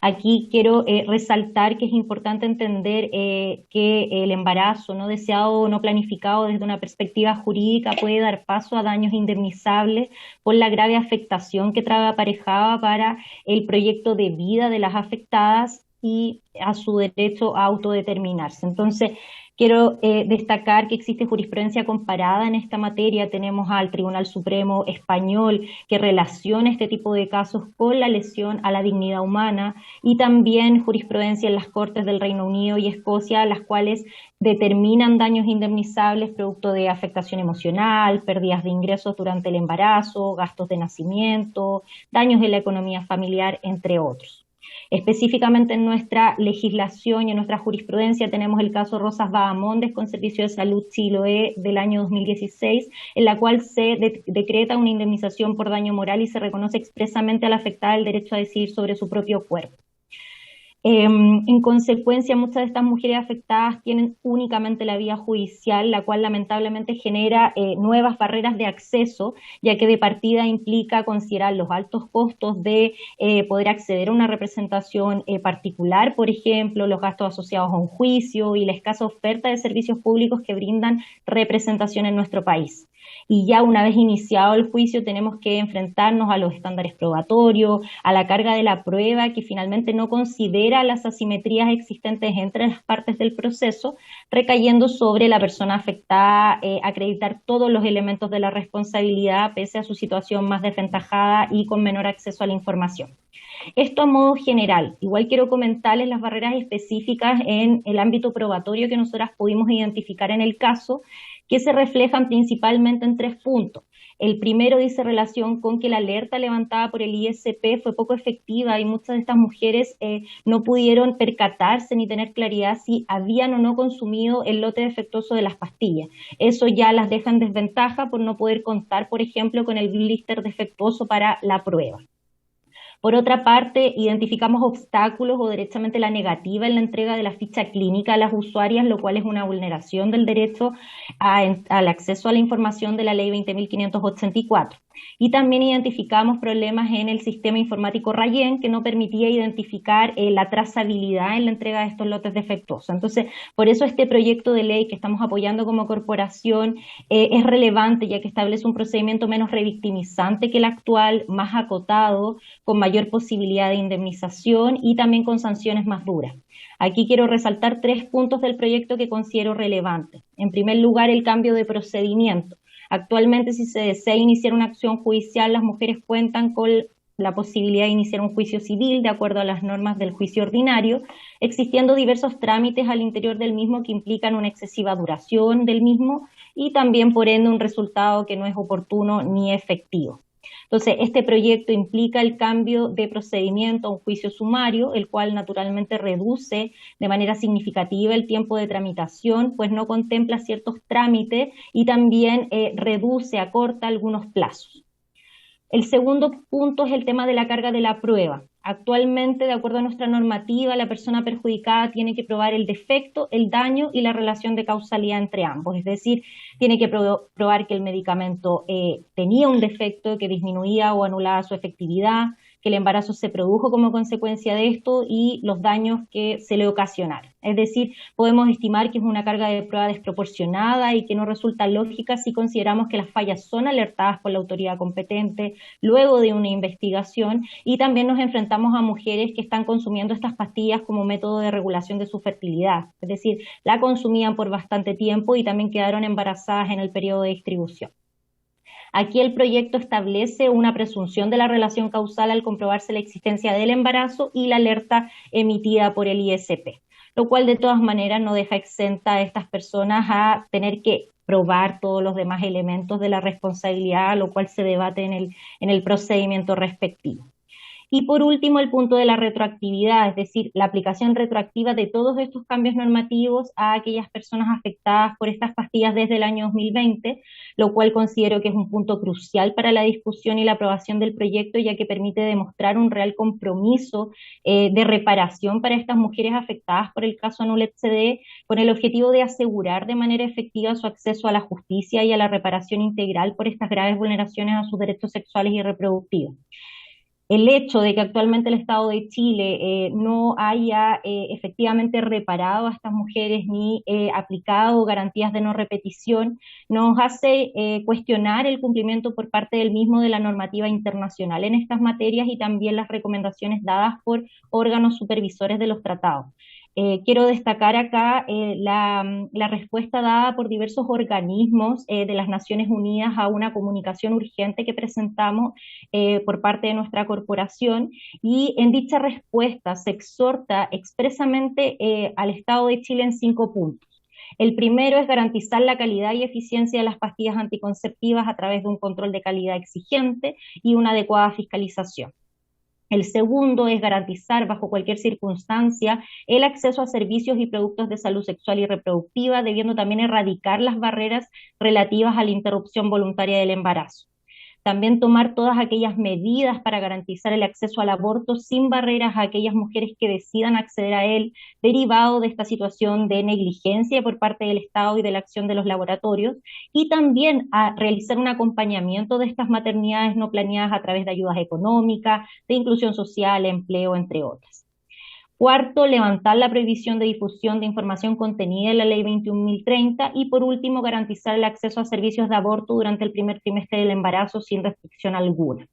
Aquí quiero resaltar que es importante entender que el embarazo no deseado o no planificado desde una perspectiva jurídica puede dar paso a daños indemnizables por la grave afectación que trae aparejada para el proyecto de vida de las afectadas y a su derecho a autodeterminarse. Entonces, quiero destacar que existe jurisprudencia comparada en esta materia. Tenemos al Tribunal Supremo Español que relaciona este tipo de casos con la lesión a la dignidad humana, y también jurisprudencia en las Cortes del Reino Unido y Escocia, las cuales determinan daños indemnizables producto de afectación emocional, pérdidas de ingresos durante el embarazo, gastos de nacimiento, daños en la economía familiar, entre otros. Específicamente en nuestra legislación y en nuestra jurisprudencia tenemos el caso Rosas Bahamondes con Servicio de Salud Chiloé del año 2016, en la cual se decreta una indemnización por daño moral y se reconoce expresamente a la afectada el derecho a decidir sobre su propio cuerpo. En consecuencia, muchas de estas mujeres afectadas tienen únicamente la vía judicial, la cual lamentablemente genera nuevas barreras de acceso, ya que de partida implica considerar los altos costos de poder acceder a una representación particular, por ejemplo, los gastos asociados a un juicio y la escasa oferta de servicios públicos que brindan representación en nuestro país. Y ya una vez iniciado el juicio tenemos que enfrentarnos a los estándares probatorios, a la carga de la prueba que finalmente no considera las asimetrías existentes entre las partes del proceso, recayendo sobre la persona afectada acreditar todos los elementos de la responsabilidad pese a su situación más desventajada y con menor acceso a la información. Esto a modo general. Igual quiero comentarles las barreras específicas en el ámbito probatorio que nosotras pudimos identificar en el caso, que se reflejan principalmente en 3 puntos. El primero dice relación con que la alerta levantada por el ISP fue poco efectiva y muchas de estas mujeres no pudieron percatarse ni tener claridad si habían o no consumido el lote defectuoso de las pastillas. Eso ya las deja en desventaja por no poder contar, por ejemplo, con el blister defectuoso para la prueba. Por otra parte, identificamos obstáculos o derechamente la negativa en la entrega de la ficha clínica a las usuarias, lo cual es una vulneración del derecho al acceso a la información de la ley 20.584. Y también identificamos problemas en el sistema informático RAYEN que no permitía identificar la trazabilidad en la entrega de estos lotes defectuosos. Entonces, por eso este proyecto de ley que estamos apoyando como corporación es relevante, ya que establece un procedimiento menos revictimizante que el actual, más acotado, con mayor posibilidad de indemnización y también con sanciones más duras. Aquí quiero resaltar 3 puntos del proyecto que considero relevantes. En primer lugar, el cambio de procedimiento. Actualmente, si se desea iniciar una acción judicial, las mujeres cuentan con la posibilidad de iniciar un juicio civil de acuerdo a las normas del juicio ordinario, existiendo diversos trámites al interior del mismo que implican una excesiva duración del mismo y también, por ende, un resultado que no es oportuno ni efectivo. Entonces, este proyecto implica el cambio de procedimiento a un juicio sumario, el cual naturalmente reduce de manera significativa el tiempo de tramitación, pues no contempla ciertos trámites y también reduce, acorta algunos plazos. El segundo punto es el tema de la carga de la prueba. Actualmente, de acuerdo a nuestra normativa, la persona perjudicada tiene que probar el defecto, el daño y la relación de causalidad entre ambos. Es decir, tiene que probar que el medicamento tenía un defecto que disminuía o anulaba su efectividad, que el embarazo se produjo como consecuencia de esto y los daños que se le ocasionaron. Es decir, podemos estimar que es una carga de prueba desproporcionada y que no resulta lógica si consideramos que las fallas son alertadas por la autoridad competente luego de una investigación y también nos enfrentamos a mujeres que están consumiendo estas pastillas como método de regulación de su fertilidad. Es decir, la consumían por bastante tiempo y también quedaron embarazadas en el periodo de distribución. Aquí el proyecto establece una presunción de la relación causal al comprobarse la existencia del embarazo y la alerta emitida por el ISP, lo cual de todas maneras no deja exenta a estas personas a tener que probar todos los demás elementos de la responsabilidad, lo cual se debate en el procedimiento respectivo. Y por último, el punto de la retroactividad, es decir, la aplicación retroactiva de todos estos cambios normativos a aquellas personas afectadas por estas pastillas desde el año 2020, lo cual considero que es un punto crucial para la discusión y la aprobación del proyecto, ya que permite demostrar un real compromiso de reparación para estas mujeres afectadas por el caso ANULET-CD, con el objetivo de asegurar de manera efectiva su acceso a la justicia y a la reparación integral por estas graves vulneraciones a sus derechos sexuales y reproductivos. El hecho de que actualmente el Estado de Chile no haya efectivamente reparado a estas mujeres ni aplicado garantías de no repetición nos hace cuestionar el cumplimiento por parte del mismo de la normativa internacional en estas materias y también las recomendaciones dadas por órganos supervisores de los tratados. Quiero destacar acá la respuesta dada por diversos organismos de las Naciones Unidas a una comunicación urgente que presentamos por parte de nuestra corporación y en dicha respuesta se exhorta expresamente al Estado de Chile en 5 puntos. El primero es garantizar la calidad y eficiencia de las pastillas anticonceptivas a través de un control de calidad exigente y una adecuada fiscalización. El segundo es garantizar bajo cualquier circunstancia el acceso a servicios y productos de salud sexual y reproductiva, debiendo también erradicar las barreras relativas a la interrupción voluntaria del embarazo. También tomar todas aquellas medidas para garantizar el acceso al aborto sin barreras a aquellas mujeres que decidan acceder a él, derivado de esta situación de negligencia por parte del Estado y de la acción de los laboratorios, y también a realizar un acompañamiento de estas maternidades no planeadas a través de ayudas económicas, de inclusión social, empleo, entre otras. Cuarto, levantar la prohibición de difusión de información contenida en la Ley 21.030 y por último, garantizar el acceso a servicios de aborto durante el primer trimestre del embarazo sin restricción alguna.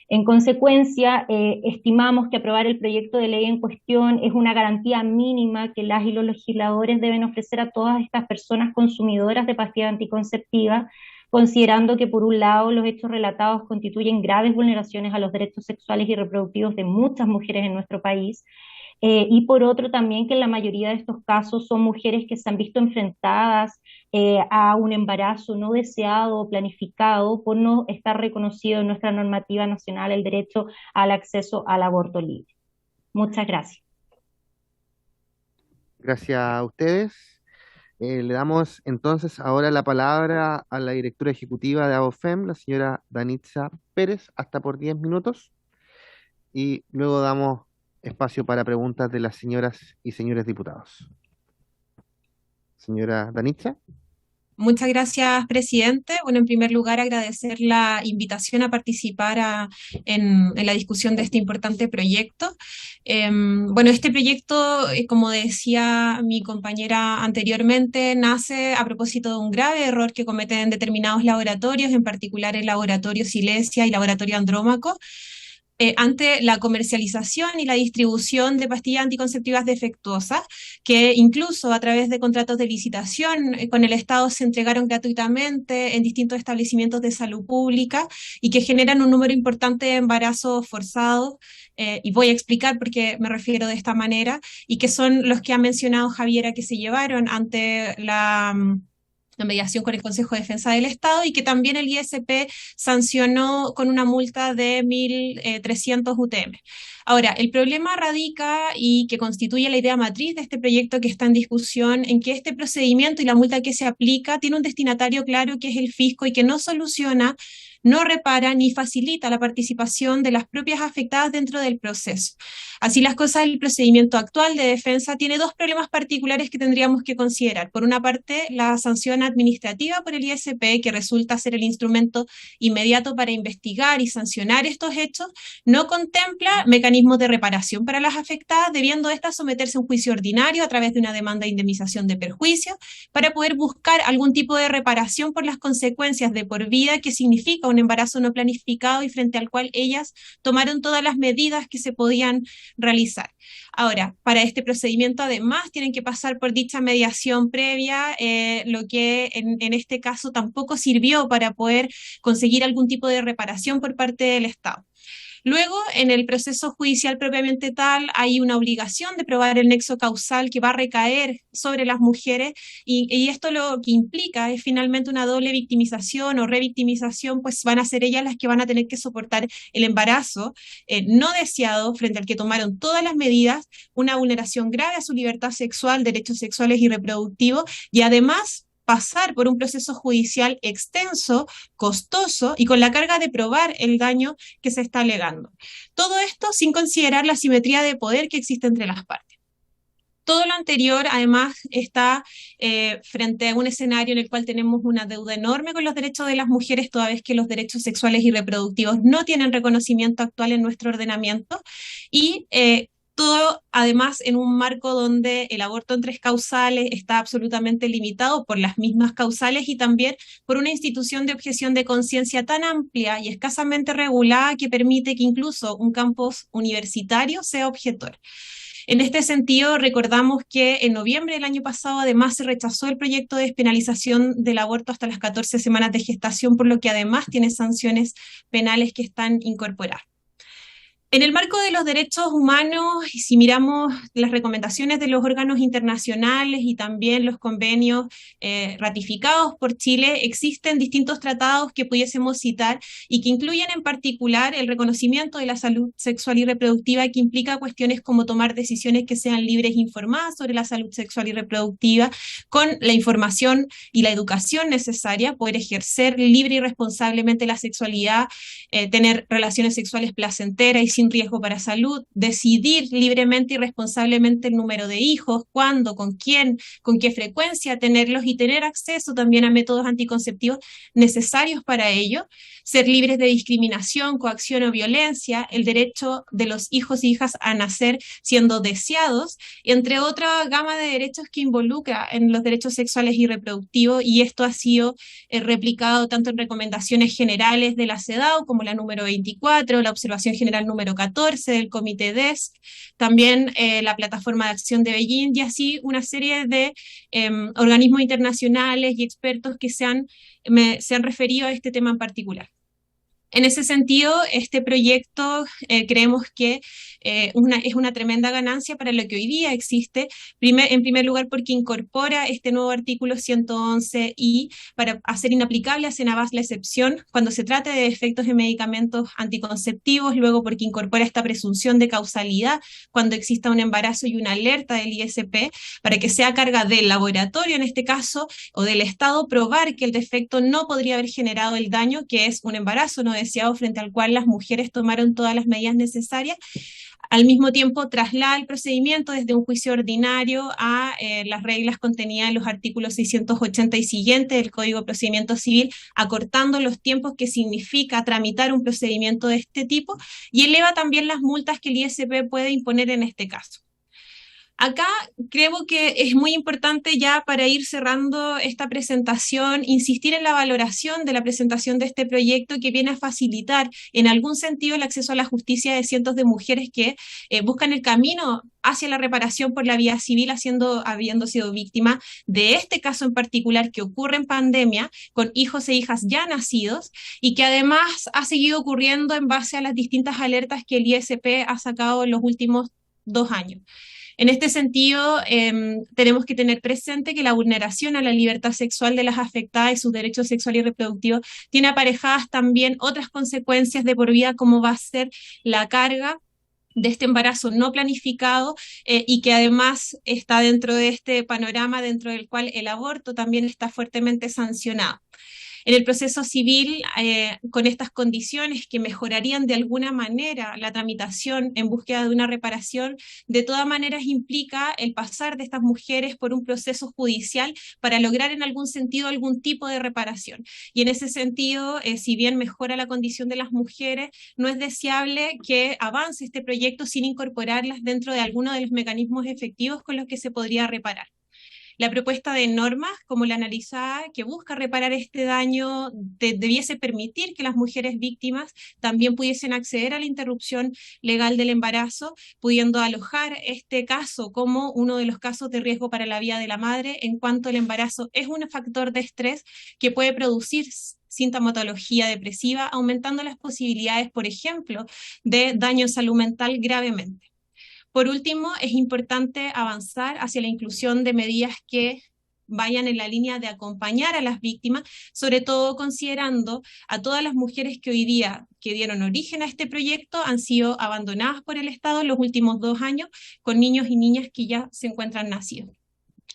En consecuencia, estimamos que aprobar el proyecto de ley en cuestión es una garantía mínima que las y los legisladores deben ofrecer a todas estas personas consumidoras de pastillas anticonceptivas, considerando que por un lado los hechos relatados constituyen graves vulneraciones a los derechos sexuales y reproductivos de muchas mujeres en nuestro país, y por otro también que en la mayoría de estos casos son mujeres que se han visto enfrentadas a un embarazo no deseado o planificado por no estar reconocido en nuestra normativa nacional el derecho al acceso al aborto libre. Muchas gracias. Gracias a ustedes. Le damos entonces ahora la palabra a la directora ejecutiva de ABOFEM, la señora Danitza Pérez, hasta por 10 minutos, y luego damos espacio para preguntas de las señoras y señores diputados. Señora Danitza. Muchas gracias, presidente. Bueno, en primer lugar, agradecer la invitación a participar en la discusión de este importante proyecto. Bueno, este proyecto, como decía mi compañera anteriormente, nace a propósito de un grave error que cometen determinados laboratorios, en particular el laboratorio Silesia y laboratorio Andrómaco, ante la comercialización y la distribución de pastillas anticonceptivas defectuosas, que incluso a través de contratos de licitación con el Estado se entregaron gratuitamente en distintos establecimientos de salud pública y que generan un número importante de embarazos forzados, y voy a explicar por qué me refiero de esta manera, y que son los que ha mencionado Javiera, que se llevaron ante la mediación con el Consejo de Defensa del Estado, y que también el ISP sancionó con una multa de 1.300 UTM. Ahora, el problema radica, y que constituye la idea matriz de este proyecto que está en discusión, en que este procedimiento y la multa que se aplica tiene un destinatario claro, que es el fisco, y que no soluciona, no repara ni facilita la participación de las propias afectadas dentro del proceso. Así las cosas, el procedimiento actual de defensa tiene dos problemas particulares que tendríamos que considerar. Por una parte, la sanción administrativa por el ISP, que resulta ser el instrumento inmediato para investigar y sancionar estos hechos, no contempla mecanismos de reparación para las afectadas, debiendo éstas someterse a un juicio ordinario a través de una demanda de indemnización de perjuicio para poder buscar algún tipo de reparación por las consecuencias de por vida que significa un embarazo no planificado y frente al cual ellas tomaron todas las medidas que se podían realizar. Ahora, para este procedimiento además tienen que pasar por dicha mediación previa, lo que en este caso tampoco sirvió para poder conseguir algún tipo de reparación por parte del Estado. Luego, en el proceso judicial propiamente tal, hay una obligación de probar el nexo causal que va a recaer sobre las mujeres, y esto lo que implica es finalmente una doble victimización o revictimización, pues van a ser ellas las que van a tener que soportar el embarazo no deseado, frente al que tomaron todas las medidas, una vulneración grave a su libertad sexual, derechos sexuales y reproductivos, y además pasar por un proceso judicial extenso, costoso y con la carga de probar el daño que se está alegando. Todo esto sin considerar la asimetría de poder que existe entre las partes. Todo lo anterior, además, está frente a un escenario en el cual tenemos una deuda enorme con los derechos de las mujeres, toda vez que los derechos sexuales y reproductivos no tienen reconocimiento actual en nuestro ordenamiento, y todo, además, en un marco donde el aborto en 3 causales está absolutamente limitado por las mismas causales y también por una institución de objeción de conciencia tan amplia y escasamente regulada que permite que incluso un campus universitario sea objetor. En este sentido, recordamos que en noviembre del año pasado además se rechazó el proyecto de despenalización del aborto hasta las 14 semanas de gestación, por lo que además tiene sanciones penales que están incorporadas. En el marco de los derechos humanos, y si miramos las recomendaciones de los órganos internacionales y también los convenios ratificados por Chile, existen distintos tratados que pudiésemos citar y que incluyen en particular el reconocimiento de la salud sexual y reproductiva, que implica cuestiones como tomar decisiones que sean libres e informadas sobre la salud sexual y reproductiva, con la información y la educación necesaria, poder ejercer libre y responsablemente la sexualidad, tener relaciones sexuales placenteras y sin riesgo para salud, decidir libremente y responsablemente el número de hijos, cuándo, con quién, con qué frecuencia tenerlos, y tener acceso también a métodos anticonceptivos necesarios para ello, ser libres de discriminación, coacción o violencia, el derecho de los hijos e hijas a nacer siendo deseados, entre otra gama de derechos que involucra en los derechos sexuales y reproductivos, y esto ha sido replicado tanto en recomendaciones generales de la CEDAW como la número 24, la observación general número 14 del Comité DESC, también la Plataforma de Acción de Beijing, y así una serie de organismos internacionales y expertos que se han referido a este tema en particular. En ese sentido, este proyecto creemos que es una tremenda ganancia para lo que hoy día existe, en primer lugar porque incorpora este nuevo artículo 111 y para hacer inaplicable a Cenabás la excepción cuando se trate de efectos de medicamentos anticonceptivos, luego porque incorpora esta presunción de causalidad cuando exista un embarazo y una alerta del ISP, para que sea carga del laboratorio en este caso o del Estado probar que el defecto no podría haber generado el daño, que es un embarazo no deseado frente al cual las mujeres tomaron todas las medidas necesarias. al mismo tiempo traslada el procedimiento desde un juicio ordinario a las reglas contenidas en los artículos 680 y siguientes del Código de Procedimiento Civil, acortando los tiempos que significa tramitar un procedimiento de este tipo, y eleva también las multas que el ISP puede imponer en este caso. Acá creo que es muy importante, ya para ir cerrando esta presentación, insistir en la valoración de la presentación de este proyecto, que viene a facilitar en algún sentido el acceso a la justicia de cientos de mujeres que buscan el camino hacia la reparación por la vía civil, habiendo sido víctima de este caso en particular que ocurre en pandemia, con hijos e hijas ya nacidos, y que además ha seguido ocurriendo en base a las distintas alertas que el ISP ha sacado en los últimos 2 años. En este sentido, tenemos que tener presente que la vulneración a la libertad sexual de las afectadas y sus derechos sexuales y reproductivos tiene aparejadas también otras consecuencias de por vida, como va a ser la carga de este embarazo no planificado, y que además está dentro de este panorama dentro del cual el aborto también está fuertemente sancionado. En el proceso civil, con estas condiciones que mejorarían de alguna manera la tramitación en búsqueda de una reparación, de todas maneras implica el pasar de estas mujeres por un proceso judicial para lograr en algún sentido algún tipo de reparación. Y en ese sentido, si bien mejora la condición de las mujeres, no es deseable que avance este proyecto sin incorporarlas dentro de alguno de los mecanismos efectivos con los que se podría reparar. La propuesta de normas, como la analizada, que busca reparar este daño, debiese permitir que las mujeres víctimas también pudiesen acceder a la interrupción legal del embarazo, pudiendo alojar este caso como uno de los casos de riesgo para la vida de la madre, en cuanto el embarazo es un factor de estrés que puede producir sintomatología depresiva, aumentando las posibilidades, por ejemplo, de daño en salud mental gravemente. Por último, es importante avanzar hacia la inclusión de medidas que vayan en la línea de acompañar a las víctimas, sobre todo considerando a todas las mujeres que hoy día, que dieron origen a este proyecto, han sido abandonadas por el Estado en los últimos 2 años, con niños y niñas que ya se encuentran nacidos.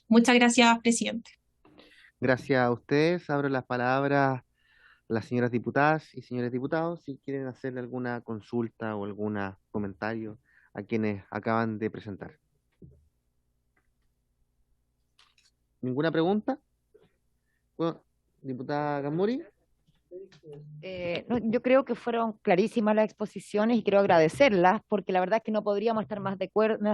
Muchas gracias, presidente. Gracias a ustedes. Abro las palabras a las señoras diputadas y señores diputados si quieren hacer alguna consulta o algún comentario a quienes acaban de presentar. ¿Ninguna pregunta? Bueno, diputada Gamuri. No, yo creo que fueron clarísimas las exposiciones y quiero agradecerlas, porque la verdad es que no podríamos estar más de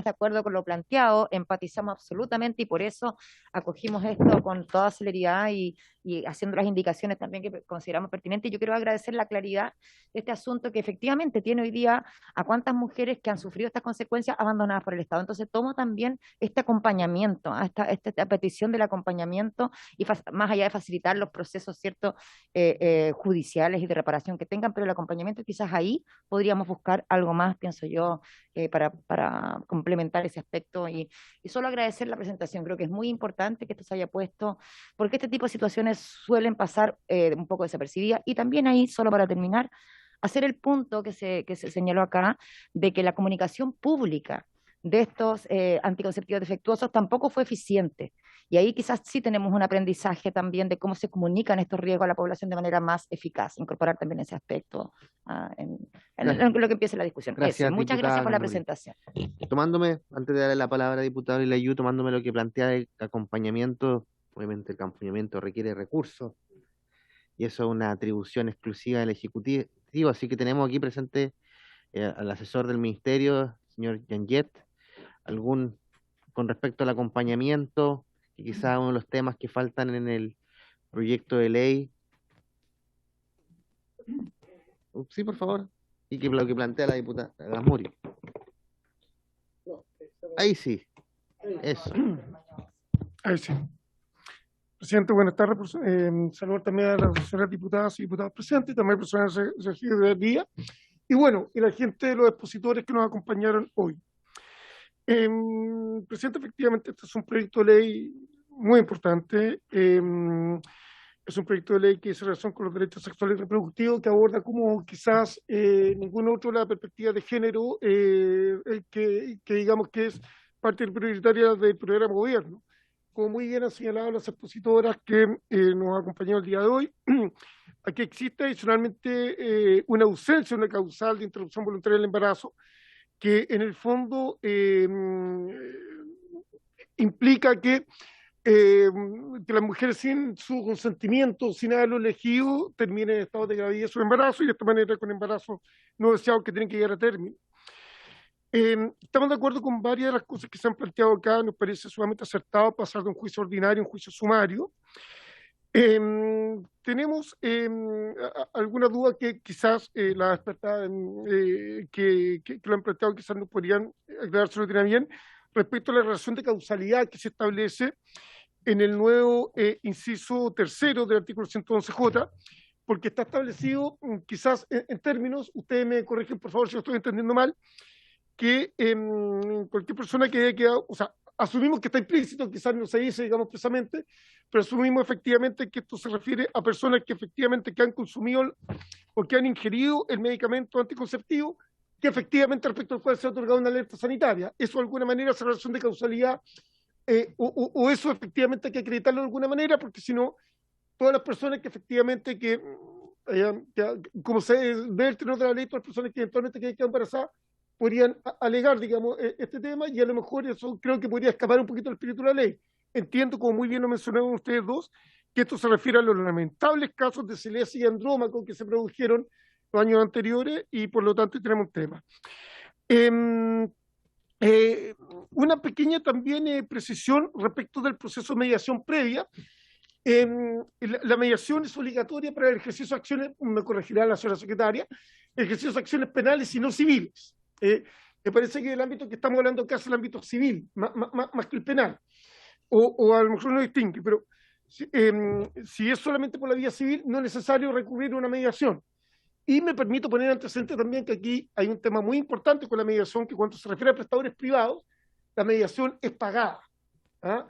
acuerdo con lo planteado, empatizamos absolutamente y por eso acogimos esto con toda celeridad y haciendo las indicaciones también que consideramos pertinentes. Y yo quiero agradecer la claridad de este asunto que efectivamente tiene hoy día a cuántas mujeres que han sufrido estas consecuencias abandonadas por el Estado. Entonces tomo también este acompañamiento, esta petición del acompañamiento, y más allá de facilitar los procesos, ¿cierto?, judiciales y de reparación que tengan, pero el acompañamiento quizás ahí podríamos buscar algo más, pienso yo, para complementar ese aspecto, y solo agradecer la presentación. Creo que es muy importante que esto se haya puesto, porque este tipo de situaciones suelen pasar un poco desapercibidas, y también ahí, solo para terminar, hacer el punto que se señaló acá, de que la comunicación pública de estos anticonceptivos defectuosos tampoco fue eficiente. Y ahí quizás sí tenemos un aprendizaje también de cómo se comunican estos riesgos a la población de manera más eficaz, incorporar también ese aspecto en lo que empiece la discusión. Gracias, muchas gracias por la presentación. Tomándome, antes de darle la palabra al diputado Ilayú, tomándome lo que plantea de acompañamiento, obviamente el acompañamiento requiere recursos, y eso es una atribución exclusiva del Ejecutivo, así que tenemos aquí presente al asesor del Ministerio, señor Yanjet, con respecto al acompañamiento, que quizás uno de los temas que faltan en el proyecto de ley. Sí, por favor. Y que lo que plantea la diputada Gamuri. Ahí sí. Eso. Ahí sí. Presidente, buenas tardes. Saludos también a las señoras diputadas y diputados presentes, y también personas elegidas del día. Y bueno, y la gente de los expositores que nos acompañaron hoy. Presidente, efectivamente, este es un proyecto de ley muy importante. Es un proyecto de ley que hace relación con los derechos sexuales y reproductivos, que aborda como quizás ningún otro la perspectiva de género, que digamos que es parte prioritaria del programa de gobierno. Como muy bien han señalado las expositoras que nos acompañaron el día de hoy, aquí existe adicionalmente una ausencia, una causal de interrupción voluntaria del embarazo, que en el fondo implica que las mujeres sin su consentimiento, sin haberlo elegido, terminen en estado de gravidez o embarazo y de esta manera con embarazo no deseado que tienen que llegar a término. Estamos de acuerdo con varias de las cosas que se han planteado acá, nos parece sumamente acertado pasar de un juicio ordinario a un juicio sumario. Tenemos alguna duda que quizás la experta que lo han planteado quizás no podrían aclarar si lo tienen bien, respecto a la relación de causalidad que se establece en el nuevo inciso tercero del artículo 111J, porque está establecido quizás en términos, ustedes me corrigen por favor si lo estoy entendiendo mal, que cualquier persona que haya quedado, o sea, asumimos que está implícito, quizás no se dice, digamos, expresamente, pero asumimos efectivamente que esto se refiere a personas que efectivamente que han consumido o que han ingerido el medicamento anticonceptivo, que efectivamente respecto al cual se ha otorgado una alerta sanitaria. Eso de alguna manera es relación de causalidad, o eso efectivamente hay que acreditarlo de alguna manera, porque si no, todas las personas que efectivamente como se ve el tenor de la ley, todas las personas que eventualmente quedan embarazadas, podrían alegar, digamos, este tema, y a lo mejor eso creo que podría escapar un poquito del espíritu de la ley. Entiendo, como muy bien lo mencionaron ustedes dos, que esto se refiere a los lamentables casos de Celesi y Andrómaco que se produjeron los años anteriores, y por lo tanto tenemos un tema. Una pequeña también precisión respecto del proceso de mediación previa. La mediación es obligatoria para el ejercicio de acciones, me corregirá la señora secretaria, el ejercicio de acciones penales y no civiles. Me parece que el ámbito que estamos hablando acá es el ámbito civil, más que el penal, o a lo mejor no distingue, pero si es solamente por la vía civil, no es necesario recurrir a una mediación. Y me permito poner antecedente también que aquí hay un tema muy importante con la mediación, que cuando se refiere a prestadores privados, la mediación es pagada. ¿Ah?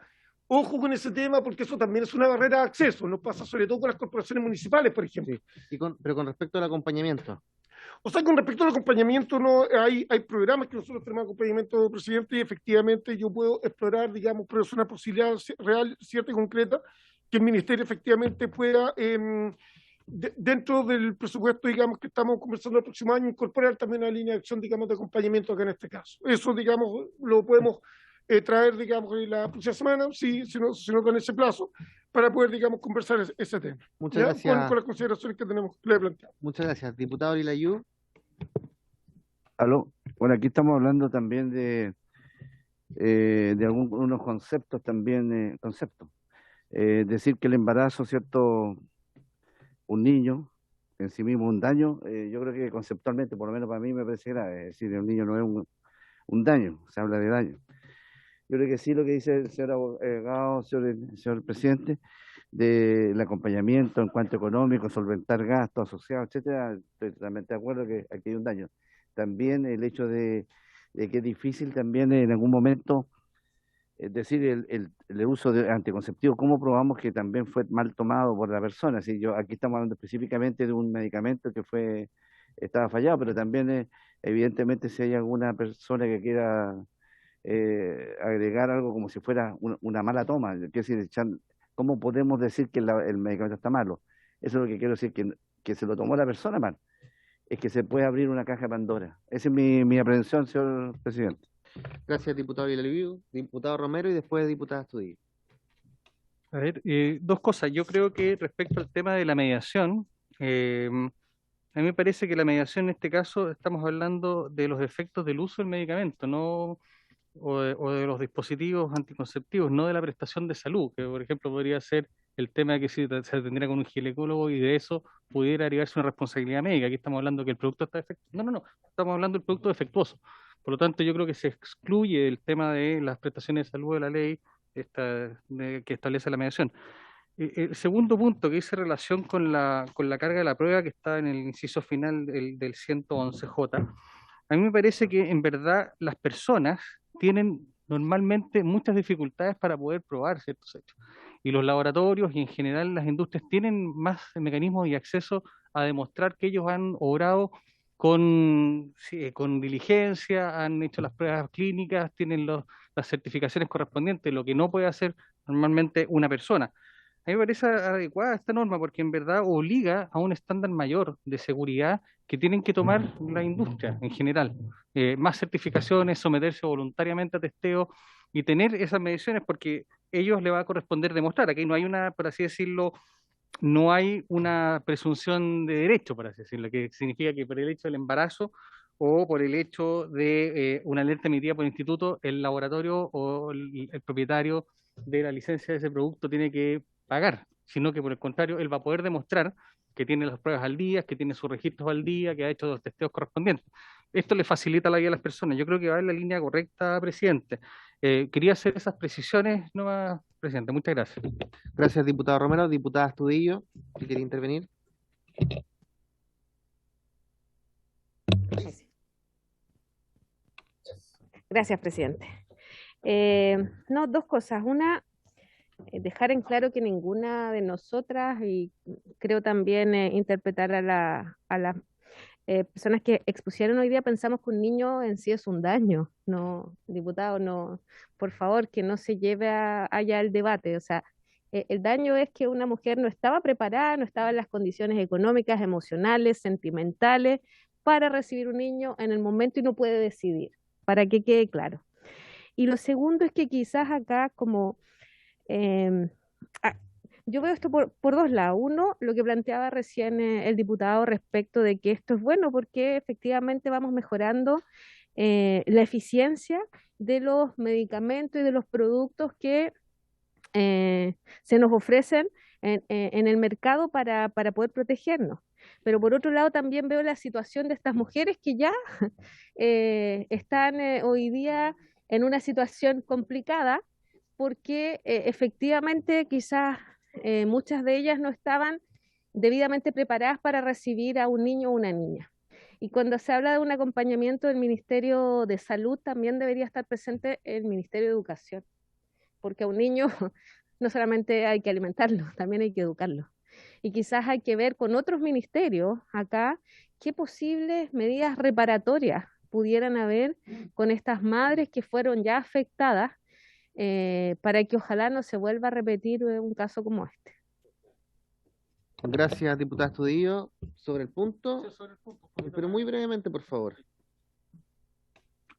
Ojo con ese tema, porque eso también es una barrera de acceso, nos pasa sobre todo con las corporaciones municipales, por ejemplo. Sí. Pero con respecto al acompañamiento. O sea, con respecto al acompañamiento, no hay programas que nosotros tenemos de acompañamiento, presidente, y efectivamente yo puedo explorar, digamos, pero es una posibilidad real, cierta y concreta, que el Ministerio efectivamente pueda, dentro del presupuesto, digamos, que estamos conversando el próximo año, incorporar también una línea de acción, digamos, de acompañamiento acá en este caso. Eso, digamos, lo podemos traer, digamos, en la próxima semana, si no dan ese plazo, para poder, digamos, conversar ese tema. Muchas gracias. Con las consideraciones que tenemos que le plantear. Muchas gracias. Diputado Lilayú. Aló. Bueno, aquí estamos hablando también de unos conceptos también, decir que el embarazo, ¿cierto? Un niño, en sí mismo un daño, yo creo que conceptualmente, por lo menos para mí, me parece grave. Es decir, un niño no es un daño, se habla de daño. Yo creo que sí lo que dice el señor abogado, señor presidente, del acompañamiento en cuanto económico, solventar gastos asociados, etcétera, estoy totalmente de acuerdo que aquí hay un daño. También el hecho de que es difícil también en algún momento, es decir, el uso de anticonceptivos, ¿cómo probamos que también fue mal tomado por la persona? Si aquí estamos hablando específicamente de un medicamento que estaba fallado, pero también evidentemente si hay alguna persona que quiera agregar algo como si fuera una mala toma, es decir, ¿cómo podemos decir que el medicamento está malo? Eso es lo que quiero decir, que se lo tomó la persona mal. Es que se puede abrir una caja de Pandora. Esa es mi aprehensión, señor presidente. Gracias, diputado Villalbiu, diputado Romero y después diputada Estudillo. A ver, dos cosas. Yo creo que respecto al tema de la mediación, a mí me parece que la mediación en este caso estamos hablando de los efectos del uso del medicamento, no o de los dispositivos anticonceptivos, no de la prestación de salud, que por ejemplo podría ser el tema de que si se atendiera con un ginecólogo y de eso pudiera derivarse una responsabilidad médica. Aquí estamos hablando que el producto está defectuoso. No, estamos hablando del producto defectuoso. Por lo tanto, yo creo que se excluye el tema de las prestaciones de salud de la ley que establece la mediación. El segundo punto, que dice relación con la carga de la prueba, que está en el inciso final del 111J, a mí me parece que en verdad las personas tienen normalmente muchas dificultades para poder probar ciertos hechos. Y los laboratorios y en general las industrias tienen más mecanismos y acceso a demostrar que ellos han obrado con diligencia, han hecho las pruebas clínicas, tienen las certificaciones correspondientes, lo que no puede hacer normalmente una persona. A mí me parece adecuada esta norma porque en verdad obliga a un estándar mayor de seguridad que tienen que tomar la industria en general. Más certificaciones, someterse voluntariamente a testeo y tener esas mediciones porque ellos le va a corresponder demostrar. Aquí no hay una, por así decirlo, no hay una presunción de derecho, por así decirlo, que significa que por el hecho del embarazo o por el hecho de una alerta emitida por el instituto, el laboratorio o el propietario de la licencia de ese producto tiene que pagar, sino que por el contrario, él va a poder demostrar que tiene las pruebas al día, que tiene sus registros al día, que ha hecho los testeos correspondientes. Esto le facilita la vida a las personas. Yo creo que va en la línea correcta, presidente. Quería hacer esas precisiones, no más, presidente. Muchas gracias. Gracias, diputado Romero. Diputada Astudillo, si quería intervenir. Gracias, presidente. No, dos cosas. Una, dejar en claro que ninguna de nosotras, y creo también interpretar a las personas que expusieron hoy día, pensamos que un niño en sí es un daño. No, diputado, no, por favor, que no se lleve allá el debate. O sea, el daño es que una mujer no estaba preparada, no estaba en las condiciones económicas, emocionales, sentimentales para recibir un niño en el momento y no puede decidir, para que quede claro. Y lo segundo es que quizás acá como eh, yo veo esto por dos lados. Uno, lo que planteaba recién el diputado respecto de que esto es bueno porque efectivamente vamos mejorando la eficiencia de los medicamentos y de los productos que se nos ofrecen en el mercado para poder protegernos. Pero por otro lado también veo la situación de estas mujeres que ya están hoy día en una situación complicada porque efectivamente quizás muchas de ellas no estaban debidamente preparadas para recibir a un niño o una niña. Y cuando se habla de un acompañamiento del Ministerio de Salud, también debería estar presente el Ministerio de Educación, porque a un niño no solamente hay que alimentarlo, también hay que educarlo. Y quizás hay que ver con otros ministerios acá qué posibles medidas reparatorias pudieran haber con estas madres que fueron ya afectadas para que ojalá no se vuelva a repetir un caso como este. Gracias, diputada Astudillo. Sobre el punto, pero muy brevemente, por favor.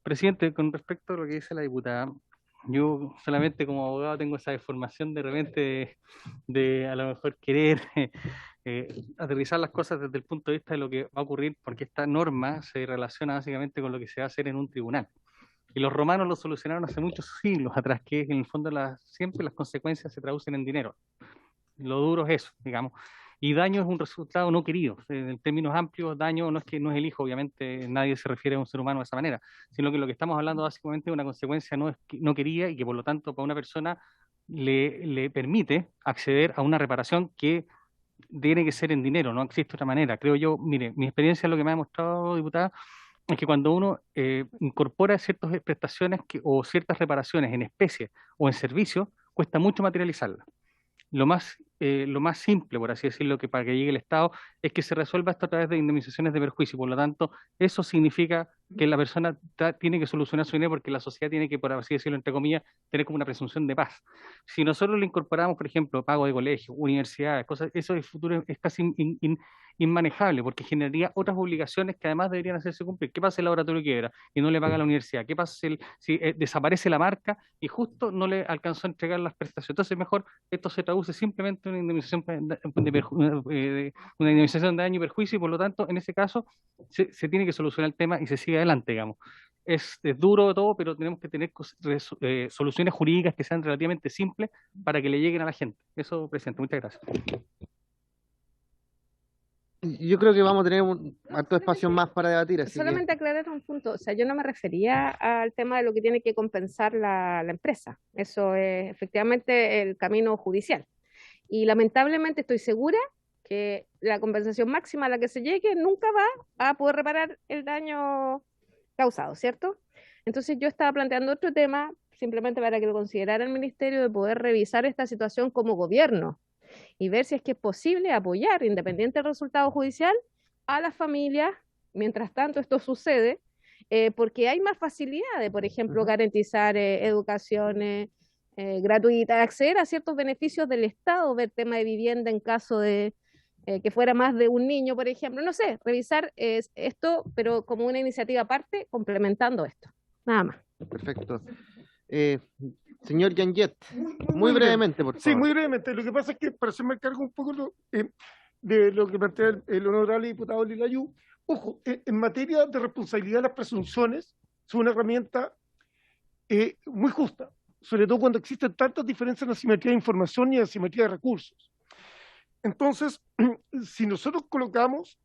Presidente, con respecto a lo que dice la diputada, yo solamente como abogado tengo esa deformación de repente de a lo mejor querer aterrizar las cosas desde el punto de vista de lo que va a ocurrir, porque esta norma se relaciona básicamente con lo que se va a hacer en un tribunal. Y los romanos lo solucionaron hace muchos siglos atrás, que en el fondo siempre las consecuencias se traducen en dinero. Lo duro es eso, digamos. Y daño es un resultado no querido. En términos amplios, daño no es que no es el hijo, obviamente nadie se refiere a un ser humano de esa manera, sino que lo que estamos hablando básicamente es una consecuencia no querida y que por lo tanto para una persona le permite acceder a una reparación que tiene que ser en dinero, no existe otra manera. Creo yo, mire, mi experiencia lo que me ha demostrado, diputada, es que cuando uno incorpora ciertas prestaciones o ciertas reparaciones en especie o en servicio, cuesta mucho materializarlas. Lo más simple, por así decirlo, que para que llegue el Estado, es que se resuelva esto a través de indemnizaciones de perjuicio. Por lo tanto, eso significa que la persona tiene que solucionar su dinero porque la sociedad tiene que, por así decirlo, entre comillas, tener como una presunción de paz. Si nosotros le incorporamos, por ejemplo, pago de colegio, universidades, cosas, eso en el futuro es casi inmanejable porque generaría otras obligaciones que además deberían hacerse cumplir. ¿Qué pasa si el laboratorio quiebra y no le paga a la universidad? ¿Qué pasa si desaparece la marca y justo no le alcanzó a entregar las prestaciones? Entonces, mejor esto se traduce simplemente en una indemnización una indemnización de daño y perjuicio y por lo tanto, en ese caso, se tiene que solucionar el tema y se sigue adelante, digamos. Es duro todo, pero tenemos que tener soluciones jurídicas que sean relativamente simples para que le lleguen a la gente. Eso, presidente, muchas gracias. Yo creo que vamos a tener un harto espacio más para debatir. Así solamente aclarar un punto, o sea, yo no me refería al tema de lo que tiene que compensar la empresa. Eso es efectivamente el camino judicial. Y lamentablemente estoy segura que la compensación máxima a la que se llegue nunca va a poder reparar el daño causado, ¿cierto? Entonces yo estaba planteando otro tema, simplemente para que lo considerara el ministerio, de poder revisar esta situación como gobierno y ver si es que es posible apoyar, independiente del resultado judicial, a las familias, mientras tanto esto sucede, porque hay más facilidad de, por ejemplo, garantizar educación gratuita, acceder a ciertos beneficios del Estado, ver tema de vivienda en caso de que fuera más de un niño, por ejemplo, no sé, revisar esto, pero como una iniciativa aparte, complementando esto, nada más. Perfecto. Señor Yanget, muy breve. brevemente, por favor. Sí, muy brevemente. Lo que pasa es que, para hacerme cargo un poco de lo que plantea el honorable diputado Lilayú, ojo, en materia de responsabilidad, las presunciones son una herramienta muy justa, sobre todo cuando existen tantas diferencias en asimetría de información y asimetría de recursos. Entonces, si nosotros colocamos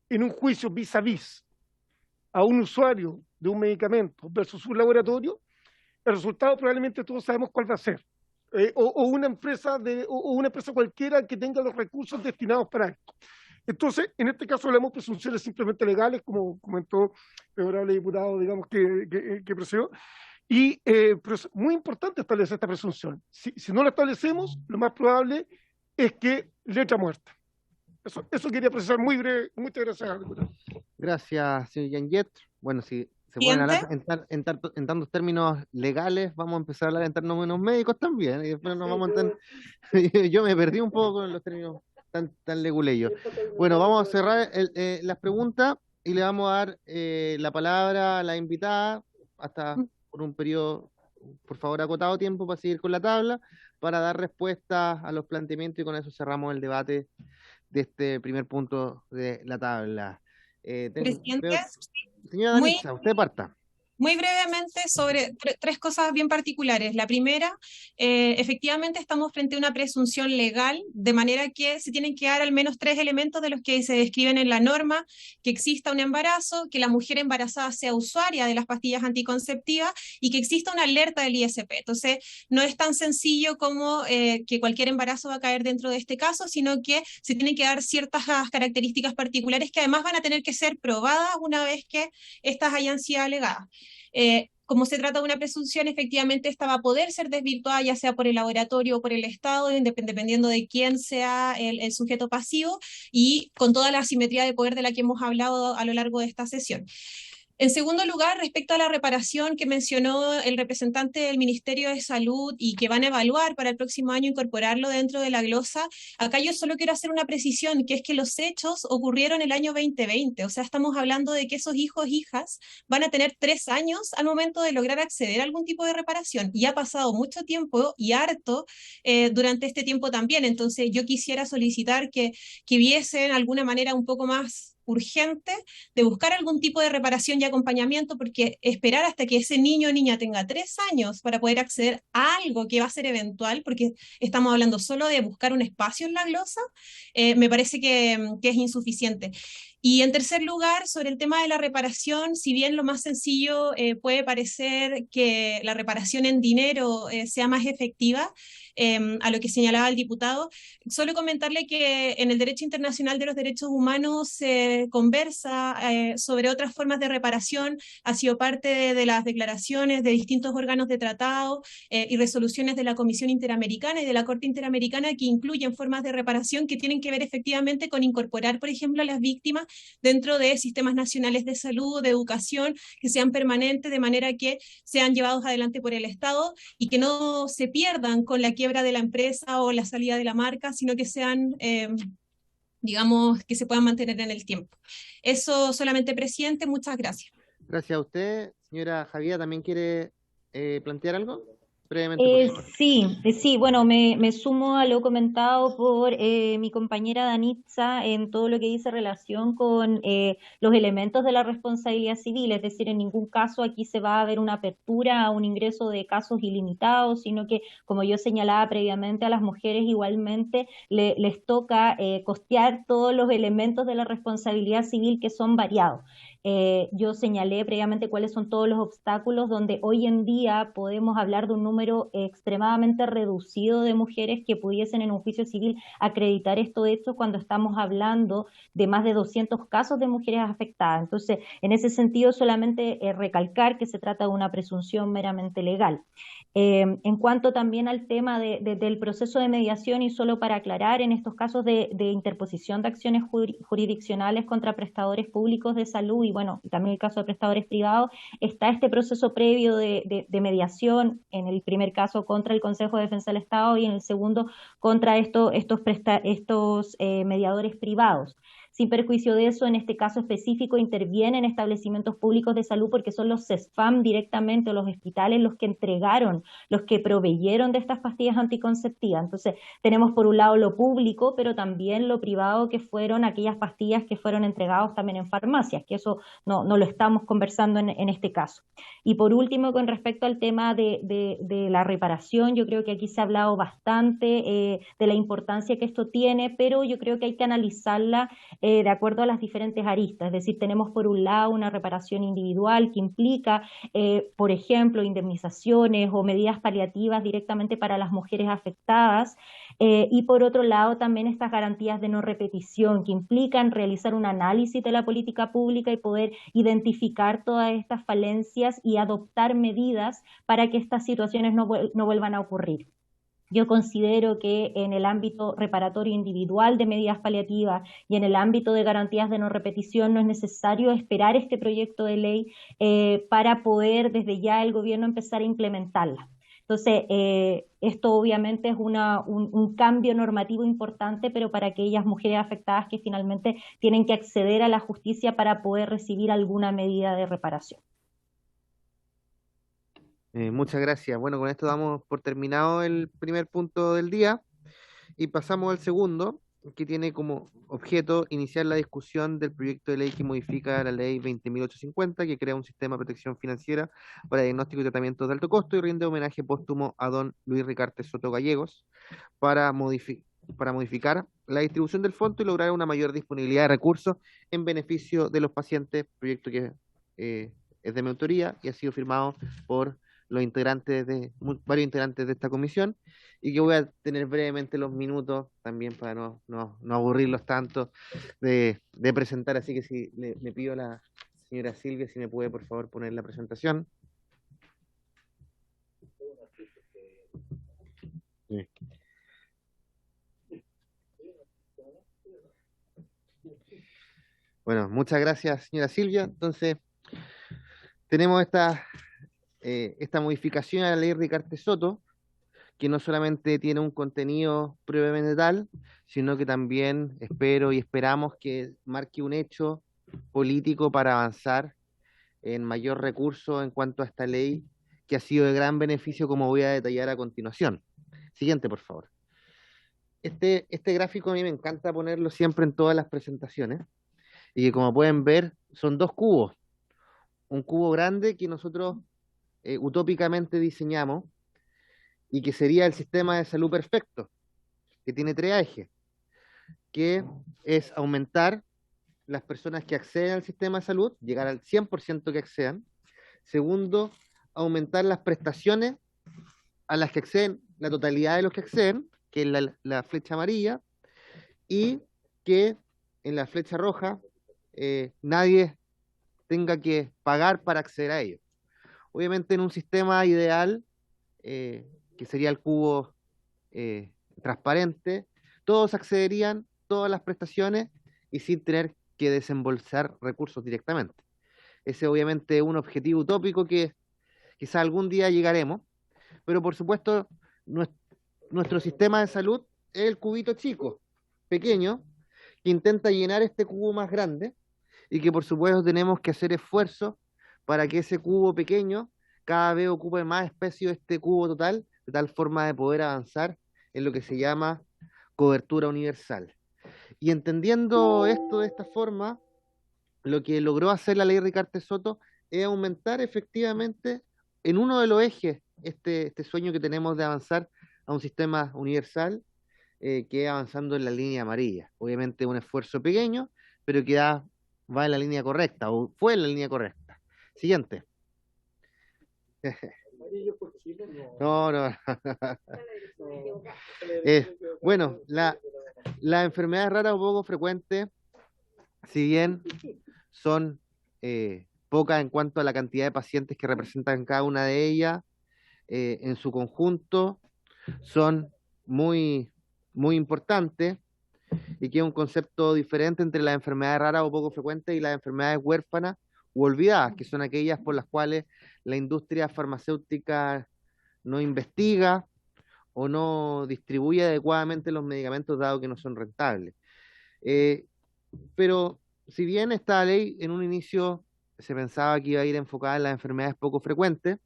en un juicio vis a vis a un usuario de un medicamento versus un laboratorio, el resultado probablemente todos sabemos cuál va a ser. O una empresa cualquiera que tenga los recursos destinados para esto. Entonces, en este caso hablamos de presunciones simplemente legales, como comentó el honorable diputado, digamos, que precedió. Pero es muy importante establecer esta presunción. Si no la establecemos, lo más probable es que letra muerta. Eso quería precisar muy breve. Muchas gracias, diputado. Gracias, señor Yanget. Bueno, si se pueden hablar en tantos términos legales, vamos a empezar a hablar en términos médicos también, y después nos vamos a yo me perdí un poco con los términos tan leguleyos. Bueno, vamos a cerrar las preguntas y le vamos a dar la palabra a la invitada hasta por un periodo, por favor, acotado tiempo para seguir con la tabla, para dar respuesta a los planteamientos, y con eso cerramos el debate de este primer punto de la tabla. Presidente, señora Danitza, usted parta. Muy brevemente sobre tres cosas bien particulares. La primera, efectivamente estamos frente a una presunción legal, de manera que se tienen que dar al menos 3 elementos de los que se describen en la norma: que exista un embarazo, que la mujer embarazada sea usuaria de las pastillas anticonceptivas y que exista una alerta del ISP. Entonces, no es tan sencillo como que cualquier embarazo va a caer dentro de este caso, sino que se tienen que dar ciertas características particulares que además van a tener que ser probadas una vez que estas hayan sido alegadas. Como se trata de una presunción, efectivamente esta va a poder ser desvirtuada ya sea por el laboratorio o por el Estado, dependiendo de quién sea el sujeto pasivo, y con toda la asimetría de poder de la que hemos hablado a lo largo de esta sesión. En segundo lugar, respecto a la reparación que mencionó el representante del Ministerio de Salud y que van a evaluar para el próximo año incorporarlo dentro de la glosa, acá yo solo quiero hacer una precisión, que es que los hechos ocurrieron el año 2020, o sea, estamos hablando de que esos hijos e hijas van a tener 3 años al momento de lograr acceder a algún tipo de reparación, y ha pasado mucho tiempo y harto durante este tiempo también. Entonces yo quisiera solicitar que viesen alguna manera un poco más urgente de buscar algún tipo de reparación y acompañamiento, porque esperar hasta que ese niño o niña tenga 3 años para poder acceder a algo que va a ser eventual, porque estamos hablando solo de buscar un espacio en la glosa, me parece que es insuficiente. Y en tercer lugar, sobre el tema de la reparación, si bien lo más sencillo puede parecer que la reparación en dinero sea más efectiva, a lo que señalaba el diputado, solo comentarle que en el derecho internacional de los derechos humanos se conversa sobre otras formas de reparación, ha sido parte de las declaraciones de distintos órganos de tratado y resoluciones de la Comisión Interamericana y de la Corte Interamericana, que incluyen formas de reparación que tienen que ver efectivamente con incorporar, por ejemplo, a las víctimas dentro de sistemas nacionales de salud, de educación, que sean permanentes, de manera que sean llevados adelante por el Estado y que no se pierdan con la quiebra de la empresa o la salida de la marca, sino que sean, digamos, que se puedan mantener en el tiempo. Eso solamente, presidente, muchas gracias. Gracias a usted. Señora Javier, ¿también quiere plantear algo? Brevemente, por favor. Sí, bueno, me sumo a lo comentado por mi compañera Danitza en todo lo que dice relación con los elementos de la responsabilidad civil, es decir, en ningún caso aquí se va a ver una apertura a un ingreso de casos ilimitados, sino que, como yo señalaba previamente, a las mujeres igualmente les toca costear todos los elementos de la responsabilidad civil que son variados. Yo señalé previamente cuáles son todos los obstáculos donde hoy en día podemos hablar de un número extremadamente reducido de mujeres que pudiesen en un juicio civil acreditar estos hechos cuando estamos hablando de más de 200 casos de mujeres afectadas. Entonces, en ese sentido, solamente recalcar que se trata de una presunción meramente legal. En cuanto también al tema del proceso de mediación, y solo para aclarar, en estos casos de interposición de acciones jurisdiccionales contra prestadores públicos de salud, y bueno, también el caso de prestadores privados, está este proceso previo de mediación, en el primer caso contra el Consejo de Defensa del Estado y en el segundo contra estos mediadores privados. Sin perjuicio de eso, en este caso específico intervienen establecimientos públicos de salud porque son los CESFAM directamente, o los hospitales, los que entregaron, los que proveyeron de estas pastillas anticonceptivas. Entonces, tenemos por un lado lo público, pero también lo privado, que fueron aquellas pastillas que fueron entregadas también en farmacias, que eso no lo estamos conversando en este caso. Y por último, con respecto al tema de la reparación, yo creo que aquí se ha hablado bastante de la importancia que esto tiene, pero yo creo que hay que analizarla de acuerdo a las diferentes aristas. Es decir, tenemos por un lado una reparación individual que implica, por ejemplo, indemnizaciones o medidas paliativas directamente para las mujeres afectadas, y por otro lado también estas garantías de no repetición que implican realizar un análisis de la política pública y poder identificar todas estas falencias y adoptar medidas para que estas situaciones no vuelvan a ocurrir. Yo considero que en el ámbito reparatorio individual de medidas paliativas y en el ámbito de garantías de no repetición no es necesario esperar este proyecto de ley para poder desde ya el gobierno empezar a implementarla. Entonces, esto obviamente es un cambio normativo importante, pero para aquellas mujeres afectadas que finalmente tienen que acceder a la justicia para poder recibir alguna medida de reparación. Muchas gracias. Bueno, con esto damos por terminado el primer punto del día y pasamos al segundo, que tiene como objeto iniciar la discusión del proyecto de ley que modifica la ley 20.850, que crea un sistema de protección financiera para diagnóstico y tratamientos de alto costo y rinde homenaje póstumo a don Luis Ricarte Soto Gallegos para modificar la distribución del fondo y lograr una mayor disponibilidad de recursos en beneficio de los pacientes, proyecto que es de mi autoría y ha sido firmado por varios integrantes de esta comisión, y que voy a tener brevemente los minutos también para no aburrirlos tanto de presentar, así que si le pido a la señora Silvia si me puede por favor poner la presentación. Sí. Bueno, muchas gracias señora Silvia. Entonces, tenemos esta modificación a la ley Ricarte Soto, que no solamente tiene un contenido previamente tal, sino que también espero y esperamos que marque un hecho político para avanzar en mayor recurso en cuanto a esta ley, que ha sido de gran beneficio, como voy a detallar a continuación. Siguiente, por favor. Este gráfico a mí me encanta ponerlo siempre en todas las presentaciones, y que como pueden ver son dos cubos. Un cubo grande que nosotros utópicamente diseñamos y que sería el sistema de salud perfecto, que tiene tres ejes, que es aumentar las personas que acceden al sistema de salud, llegar al 100% que accedan. Segundo, aumentar las prestaciones a las que acceden la totalidad de los que acceden, que es la flecha amarilla, y que en la flecha roja nadie tenga que pagar para acceder a ello. Obviamente en un sistema ideal, que sería el cubo transparente, todos accederían, todas las prestaciones y sin tener que desembolsar recursos directamente. Ese obviamente es un objetivo utópico que quizá algún día llegaremos, pero por supuesto nuestro sistema de salud es el cubito chico, pequeño, que intenta llenar este cubo más grande y que por supuesto tenemos que hacer esfuerzos para que ese cubo pequeño cada vez ocupe más espacio de este cubo total, de tal forma de poder avanzar en lo que se llama cobertura universal. Y entendiendo esto de esta forma, lo que logró hacer la ley Ricarte Soto es aumentar efectivamente en uno de los ejes este sueño que tenemos de avanzar a un sistema universal, que es avanzando en la línea amarilla. Obviamente un esfuerzo pequeño, pero que va en la línea correcta, o fue en la línea correcta. Siguiente. No. Bueno, las enfermedades raras o poco frecuentes, si bien son pocas en cuanto a la cantidad de pacientes que representan cada una de ellas, en su conjunto son muy importantes y que es un concepto diferente entre las enfermedades raras o poco frecuentes y las enfermedades huérfanas u olvidadas, que son aquellas por las cuales la industria farmacéutica no investiga o no distribuye adecuadamente los medicamentos dado que no son rentables. Pero si bien esta ley en un inicio se pensaba que iba a ir enfocada en las enfermedades poco frecuentes,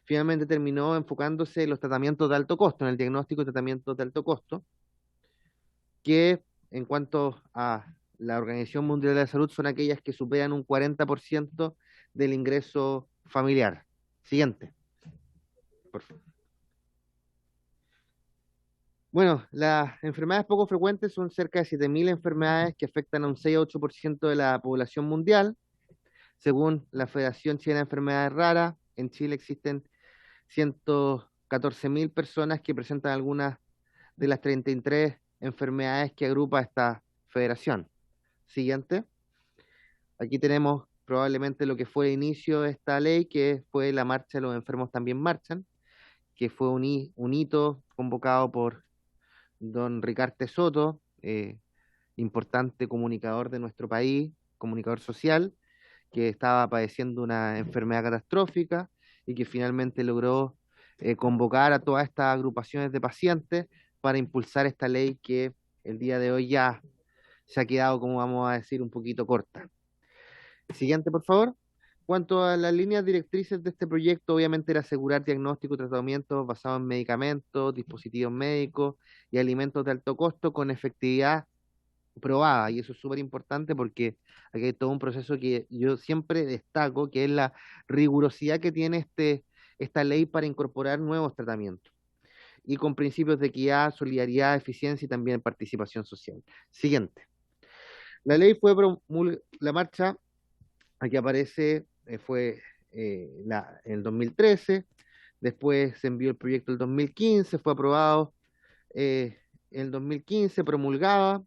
finalmente terminó enfocándose en los tratamientos de alto costo, en el diagnóstico y tratamiento de alto costo, que en cuanto a la Organización Mundial de la Salud son aquellas que superan un 40% del ingreso familiar. Siguiente, por favor. Bueno, las enfermedades poco frecuentes son cerca de 7.000 enfermedades que afectan a un 6 a 8% de la población mundial. Según la Federación Chilena de Enfermedades Raras, en Chile existen 114.000 personas que presentan algunas de las 33 enfermedades que agrupa esta federación. Siguiente. Aquí tenemos probablemente lo que fue el inicio de esta ley, que fue la marcha de los enfermos también marchan, que fue un hito convocado por don Ricarte Soto, importante comunicador de nuestro país, comunicador social, que estaba padeciendo una enfermedad catastrófica y que finalmente logró convocar a todas estas agrupaciones de pacientes para impulsar esta ley que el día de hoy ya se ha quedado, como vamos a decir, un poquito corta. Siguiente, por favor. Cuanto a las líneas directrices de este proyecto, obviamente era asegurar diagnóstico y tratamientos basados en medicamentos, dispositivos médicos y alimentos de alto costo con efectividad probada, y eso es súper importante porque aquí hay todo un proceso que yo siempre destaco, que es la rigurosidad que tiene esta ley para incorporar nuevos tratamientos, y con principios de equidad, solidaridad, eficiencia y también participación social. Siguiente. La ley fue la marcha, aquí aparece, fue en el 2013, después se envió el proyecto el 2015, fue aprobado en el 2015, promulgada,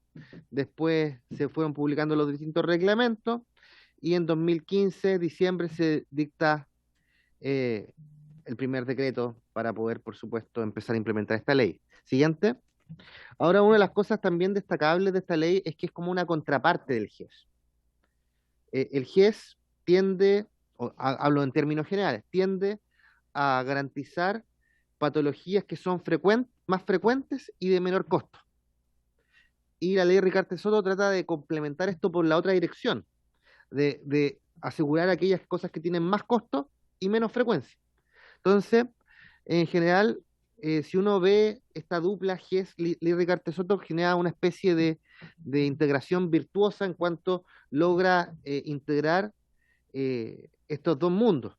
después se fueron publicando los distintos reglamentos y en 2015, diciembre, se dicta el primer decreto para poder, por supuesto, empezar a implementar esta ley. Siguiente. Ahora, una de las cosas también destacables de esta ley es que es como una contraparte del GES. El GES tiende, hablo en términos generales, tiende a garantizar patologías que son más frecuentes y de menor costo. Y la ley Ricarte Soto trata de complementar esto por la otra dirección, de asegurar aquellas cosas que tienen más costo y menos frecuencia. Entonces, en general, si uno ve esta dupla GES-Ley Ricarte Soto, genera una especie de integración virtuosa en cuanto logra integrar estos dos mundos.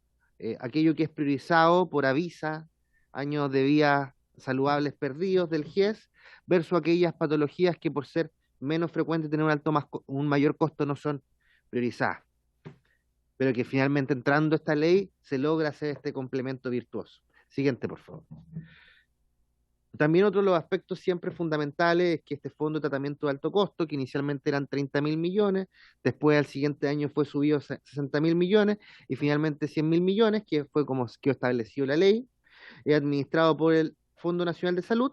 Aquello que es priorizado por Avisa, años de vida saludables perdidos del GES, versus aquellas patologías que por ser menos frecuentes, tener un mayor costo, no son priorizadas. Pero que finalmente, entrando esta ley, se logra hacer este complemento virtuoso. Siguiente, por favor. También otro de los aspectos siempre fundamentales es que este fondo de tratamiento de alto costo, que inicialmente eran 30.000 millones, después al siguiente año fue subido a 60.000 millones y finalmente 100.000 millones, que fue como que estableció la ley, es administrado por el Fondo Nacional de Salud,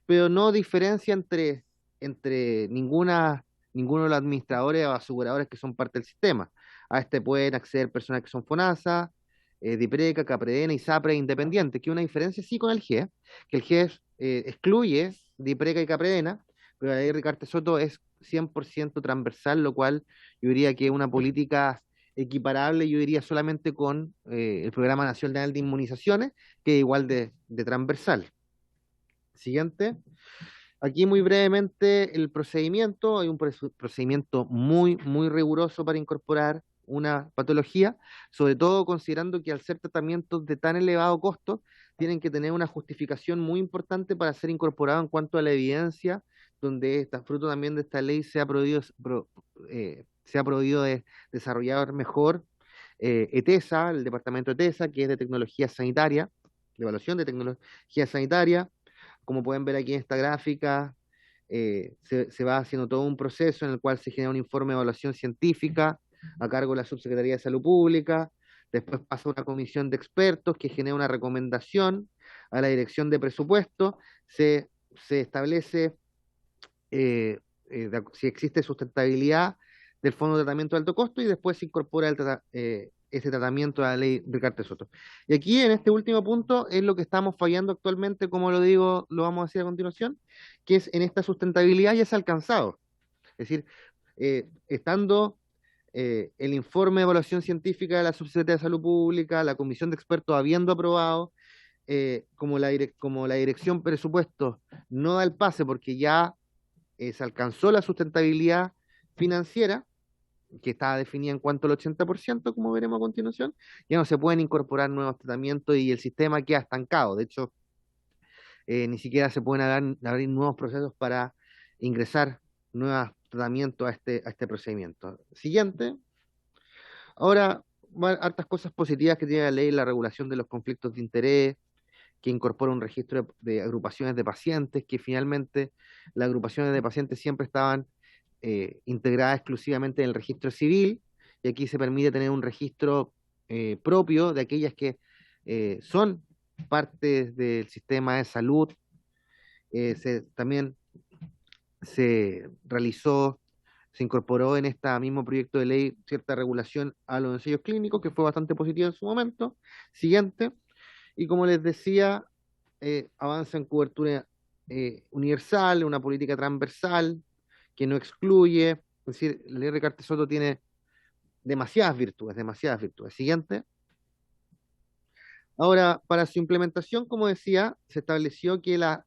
pero no diferencia entre ninguno de los administradores o aseguradores que son parte del sistema. A este pueden acceder personas que son FONASA, DIPRECA, CAPREDENA, ISAPRE, independientes, que una diferencia sí con el GES, que el GES excluye DIPRECA y CAPREDENA, pero la ley Ricarte Soto es 100% transversal, lo cual yo diría que es una política equiparable, yo diría solamente con el Programa Nacional de Inmunizaciones, que es igual de transversal. Siguiente. Aquí muy brevemente el procedimiento, hay un procedimiento muy riguroso para incorporar una patología, sobre todo considerando que al ser tratamientos de tan elevado costo, tienen que tener una justificación muy importante para ser incorporado en cuanto a la evidencia, donde fruto también de esta ley se ha prohibido de desarrollar mejor ETESA, el departamento de ETESA, que es de tecnología sanitaria, de evaluación de tecnología sanitaria. Como pueden ver aquí en esta gráfica, se va haciendo todo un proceso en el cual se genera un informe de evaluación científica a cargo de la Subsecretaría de Salud Pública, después pasa a una comisión de expertos que genera una recomendación a la dirección de presupuesto, se establece si existe sustentabilidad del Fondo de Tratamiento de Alto Costo y después se incorpora ese tratamiento a la ley Ricardo Soto. Y aquí en este último punto es lo que estamos fallando actualmente, como lo digo, lo vamos a decir a continuación, que es en esta sustentabilidad ya se ha alcanzado. Es decir, estando el informe de evaluación científica de la Subsecretaría de Salud Pública, la comisión de expertos habiendo aprobado, como la dirección presupuesto no da el pase porque ya se alcanzó la sustentabilidad financiera, que estaba definida en cuanto al 80%, como veremos a continuación, ya no se pueden incorporar nuevos tratamientos y el sistema queda estancado. De hecho, ni siquiera se pueden abrir nuevos procesos para ingresar nuevos tratamientos a este procedimiento. Siguiente. Ahora, hartas cosas positivas que tiene la ley, la regulación de los conflictos de interés, que incorpora un registro de agrupaciones de pacientes, que finalmente las agrupaciones de pacientes siempre estaban integradas exclusivamente en el registro civil, y aquí se permite tener un registro propio de aquellas que son parte del sistema de salud. También se incorporó en este mismo proyecto de ley cierta regulación a los ensayos clínicos, que fue bastante positiva en su momento. Siguiente. Y como les decía, avanza en cobertura universal, una política transversal que no excluye. Es decir, la ley Ricardo Soto tiene demasiadas virtudes. Siguiente. Ahora, para su implementación, como decía, se estableció que las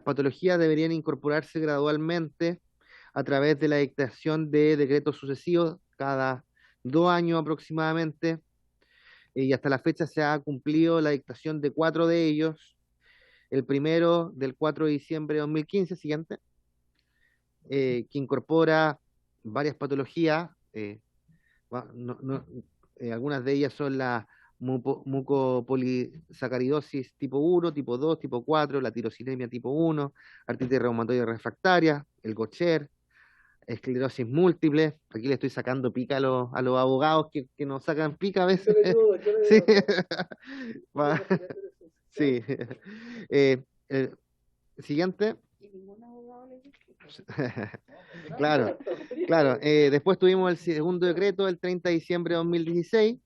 patologías deberían incorporarse gradualmente a través de la dictación de decretos sucesivos cada 2 años aproximadamente. Y hasta la fecha se ha cumplido la dictación de 4 de ellos. El primero del 4 de diciembre de 2015, siguiente, que incorpora varias patologías. Algunas de ellas son la mucopolisacaridosis tipo 1, tipo 2, tipo 4, la tirosinemia tipo 1, artritis reumatoide refractaria, el Gaucher, esclerosis múltiple. Aquí le estoy sacando pica a los abogados que nos sacan pica a veces. Sí. Sí. Siguiente. Claro. Después tuvimos el segundo decreto del 30 de diciembre de 2016,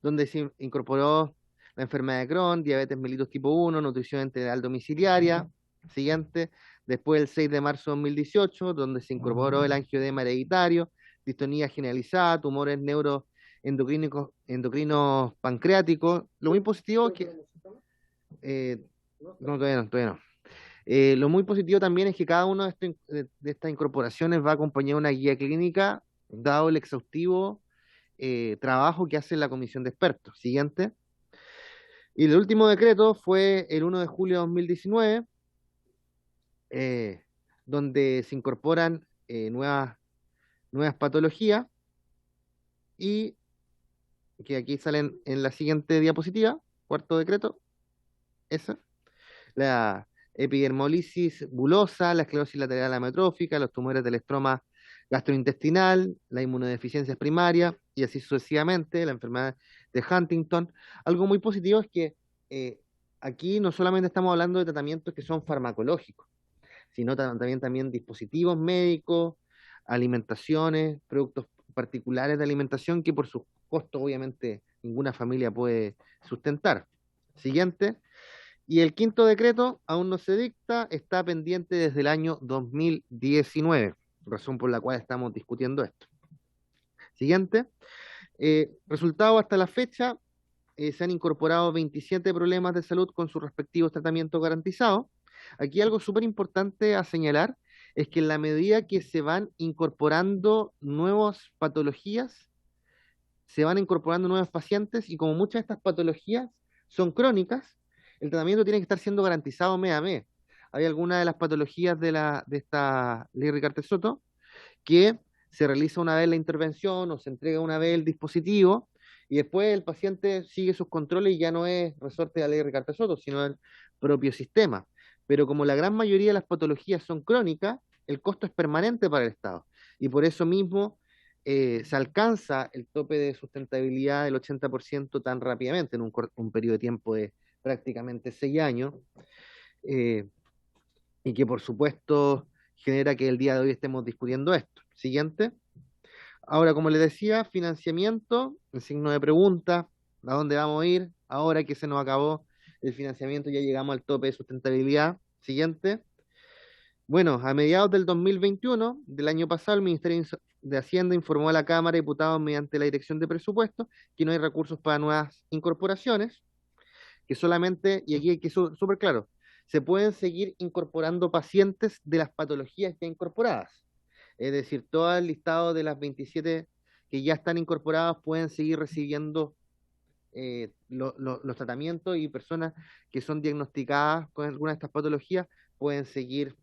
donde se incorporó la enfermedad de Crohn, diabetes mellitus tipo 1, nutrición integral domiciliaria. Siguiente. Después el 6 de marzo de 2018, donde se incorporó el angioedema hereditario, distonía generalizada, tumores endocrinos pancreáticos. Lo muy positivo es que... todavía no. Lo muy positivo también es que cada una de estas incorporaciones va a acompañar una guía clínica, dado el exhaustivo trabajo que hace la comisión de expertos. Siguiente. Y el último decreto fue el 1 de julio de 2019, donde se incorporan nuevas patologías, y que aquí salen en la siguiente diapositiva, cuarto decreto, esa, la epidermolisis bulosa, la esclerosis lateral amiotrófica, los tumores del estroma gastrointestinal, la inmunodeficiencia primaria, y así sucesivamente, la enfermedad de Huntington. Algo muy positivo es que aquí no solamente estamos hablando de tratamientos que son farmacológicos, sino también dispositivos médicos, alimentaciones, productos particulares de alimentación que por sus costos obviamente ninguna familia puede sustentar. Siguiente. Y el quinto decreto aún no se dicta, está pendiente desde el año 2019, razón por la cual estamos discutiendo esto. Siguiente. Resultado hasta la fecha, se han incorporado 27 problemas de salud con sus respectivos tratamientos garantizados. Aquí algo súper importante a señalar es que en la medida que se van incorporando nuevas patologías, se van incorporando nuevos pacientes, y como muchas de estas patologías son crónicas, el tratamiento tiene que estar siendo garantizado mes a mes. Hay algunas de las patologías de esta ley Ricardo Soto que se realiza una vez la intervención o se entrega una vez el dispositivo, y después el paciente sigue sus controles y ya no es resorte de la ley Ricardo Soto, sino del propio sistema. Pero como la gran mayoría de las patologías son crónicas, el costo es permanente para el Estado. Y por eso mismo se alcanza el tope de sustentabilidad del 80% tan rápidamente en un periodo de tiempo de prácticamente 6 años, y que por supuesto genera que el día de hoy estemos discutiendo esto. Siguiente. Ahora, como les decía, financiamiento, en signo de pregunta, ¿a dónde vamos a ir? Ahora que se nos acabó el financiamiento, ya llegamos al tope de sustentabilidad. Siguiente. Bueno, a mediados del 2021, del año pasado, el Ministerio de Hacienda informó a la Cámara de Diputados mediante la Dirección de Presupuestos que no hay recursos para nuevas incorporaciones, que solamente, y aquí hay que ser súper claro, se pueden seguir incorporando pacientes de las patologías ya incorporadas. Es decir, todo el listado de las 27 que ya están incorporadas pueden seguir recibiendo los tratamientos, y personas que son diagnosticadas con alguna de estas patologías pueden seguir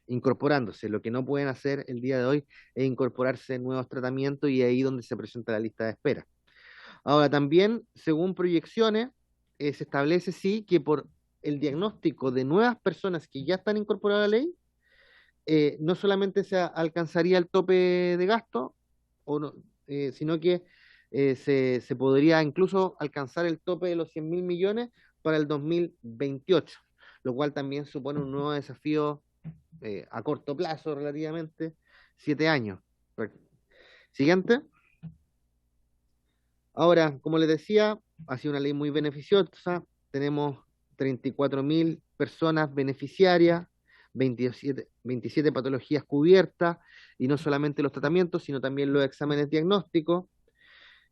incorporándose. Lo que no pueden hacer el día de hoy es incorporarse en nuevos tratamientos, y ahí donde se presenta la lista de espera. Ahora, también, según proyecciones, se establece sí que por el diagnóstico de nuevas personas que ya están incorporadas a la ley, no solamente se alcanzaría el tope de gasto, sino que se podría incluso alcanzar el tope de los 100.000 millones para el 2028, lo cual también supone un nuevo desafío a corto plazo, relativamente, 7 años. Siguiente. Ahora, como les decía, ha sido una ley muy beneficiosa. Tenemos 34.000 personas beneficiarias, 27 patologías cubiertas, y no solamente los tratamientos, sino también los exámenes diagnósticos.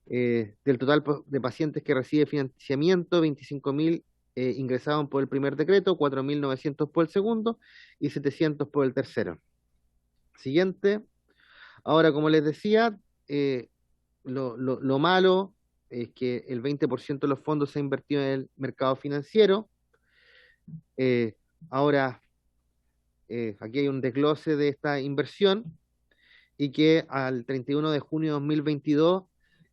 Del total de pacientes que recibe financiamiento, 25.000 ingresaron por el primer decreto, 4.900 por el segundo y 700 por el tercero. Siguiente. Ahora, como les decía, lo malo es que el 20% de los fondos se ha invertido en el mercado financiero. Ahora, aquí hay un desglose de esta inversión, y que al 31 de junio de 2022,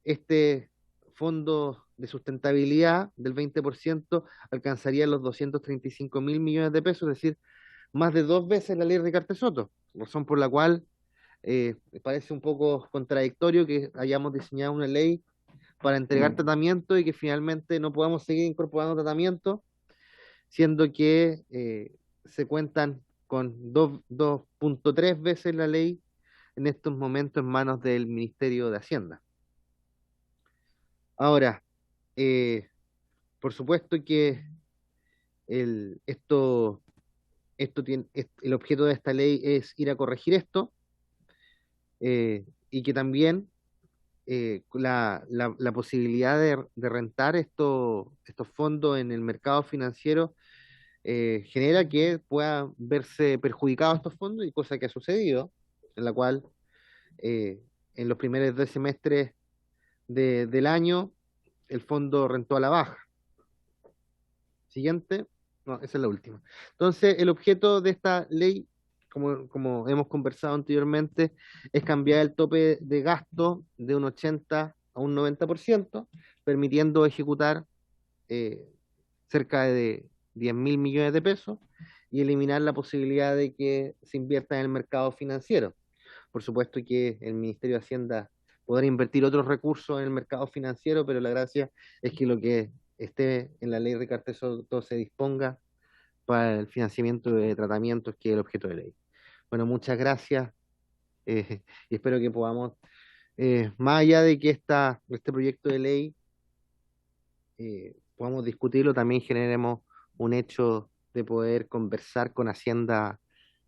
este fondo de sustentabilidad del 20% alcanzaría los 235.000 millones de pesos, es decir, más de 2 veces la ley Ricardo Soto, razón por la cual me parece un poco contradictorio que hayamos diseñado una ley para entregar tratamiento y que finalmente no podamos seguir incorporando tratamiento, siendo que se cuentan con 2.3 veces la ley en estos momentos en manos del Ministerio de Hacienda. Ahora, por supuesto que el objeto de esta ley es ir a corregir esto, y que también la posibilidad de rentar estos fondos en el mercado financiero genera que puedan verse perjudicados estos fondos, y cosa que ha sucedido, en la cual en los primeros 2 semestres del año el fondo rentó a la baja. Siguiente. No, esa es la última. Entonces, el objeto de esta ley, como hemos conversado anteriormente, es cambiar el tope de gasto de un 80 a un 90%, permitiendo ejecutar cerca de 10.000 millones de pesos, y eliminar la posibilidad de que se invierta en el mercado financiero. Por supuesto que el Ministerio de Hacienda podrá invertir otros recursos en el mercado financiero, pero la gracia es que lo que esté en la ley Ricardo Soto se disponga para el financiamiento de tratamientos, que es el objeto de ley. Bueno, muchas gracias, y espero que podamos, más allá de que este proyecto de ley podamos discutirlo, también generemos un hecho de poder conversar con Hacienda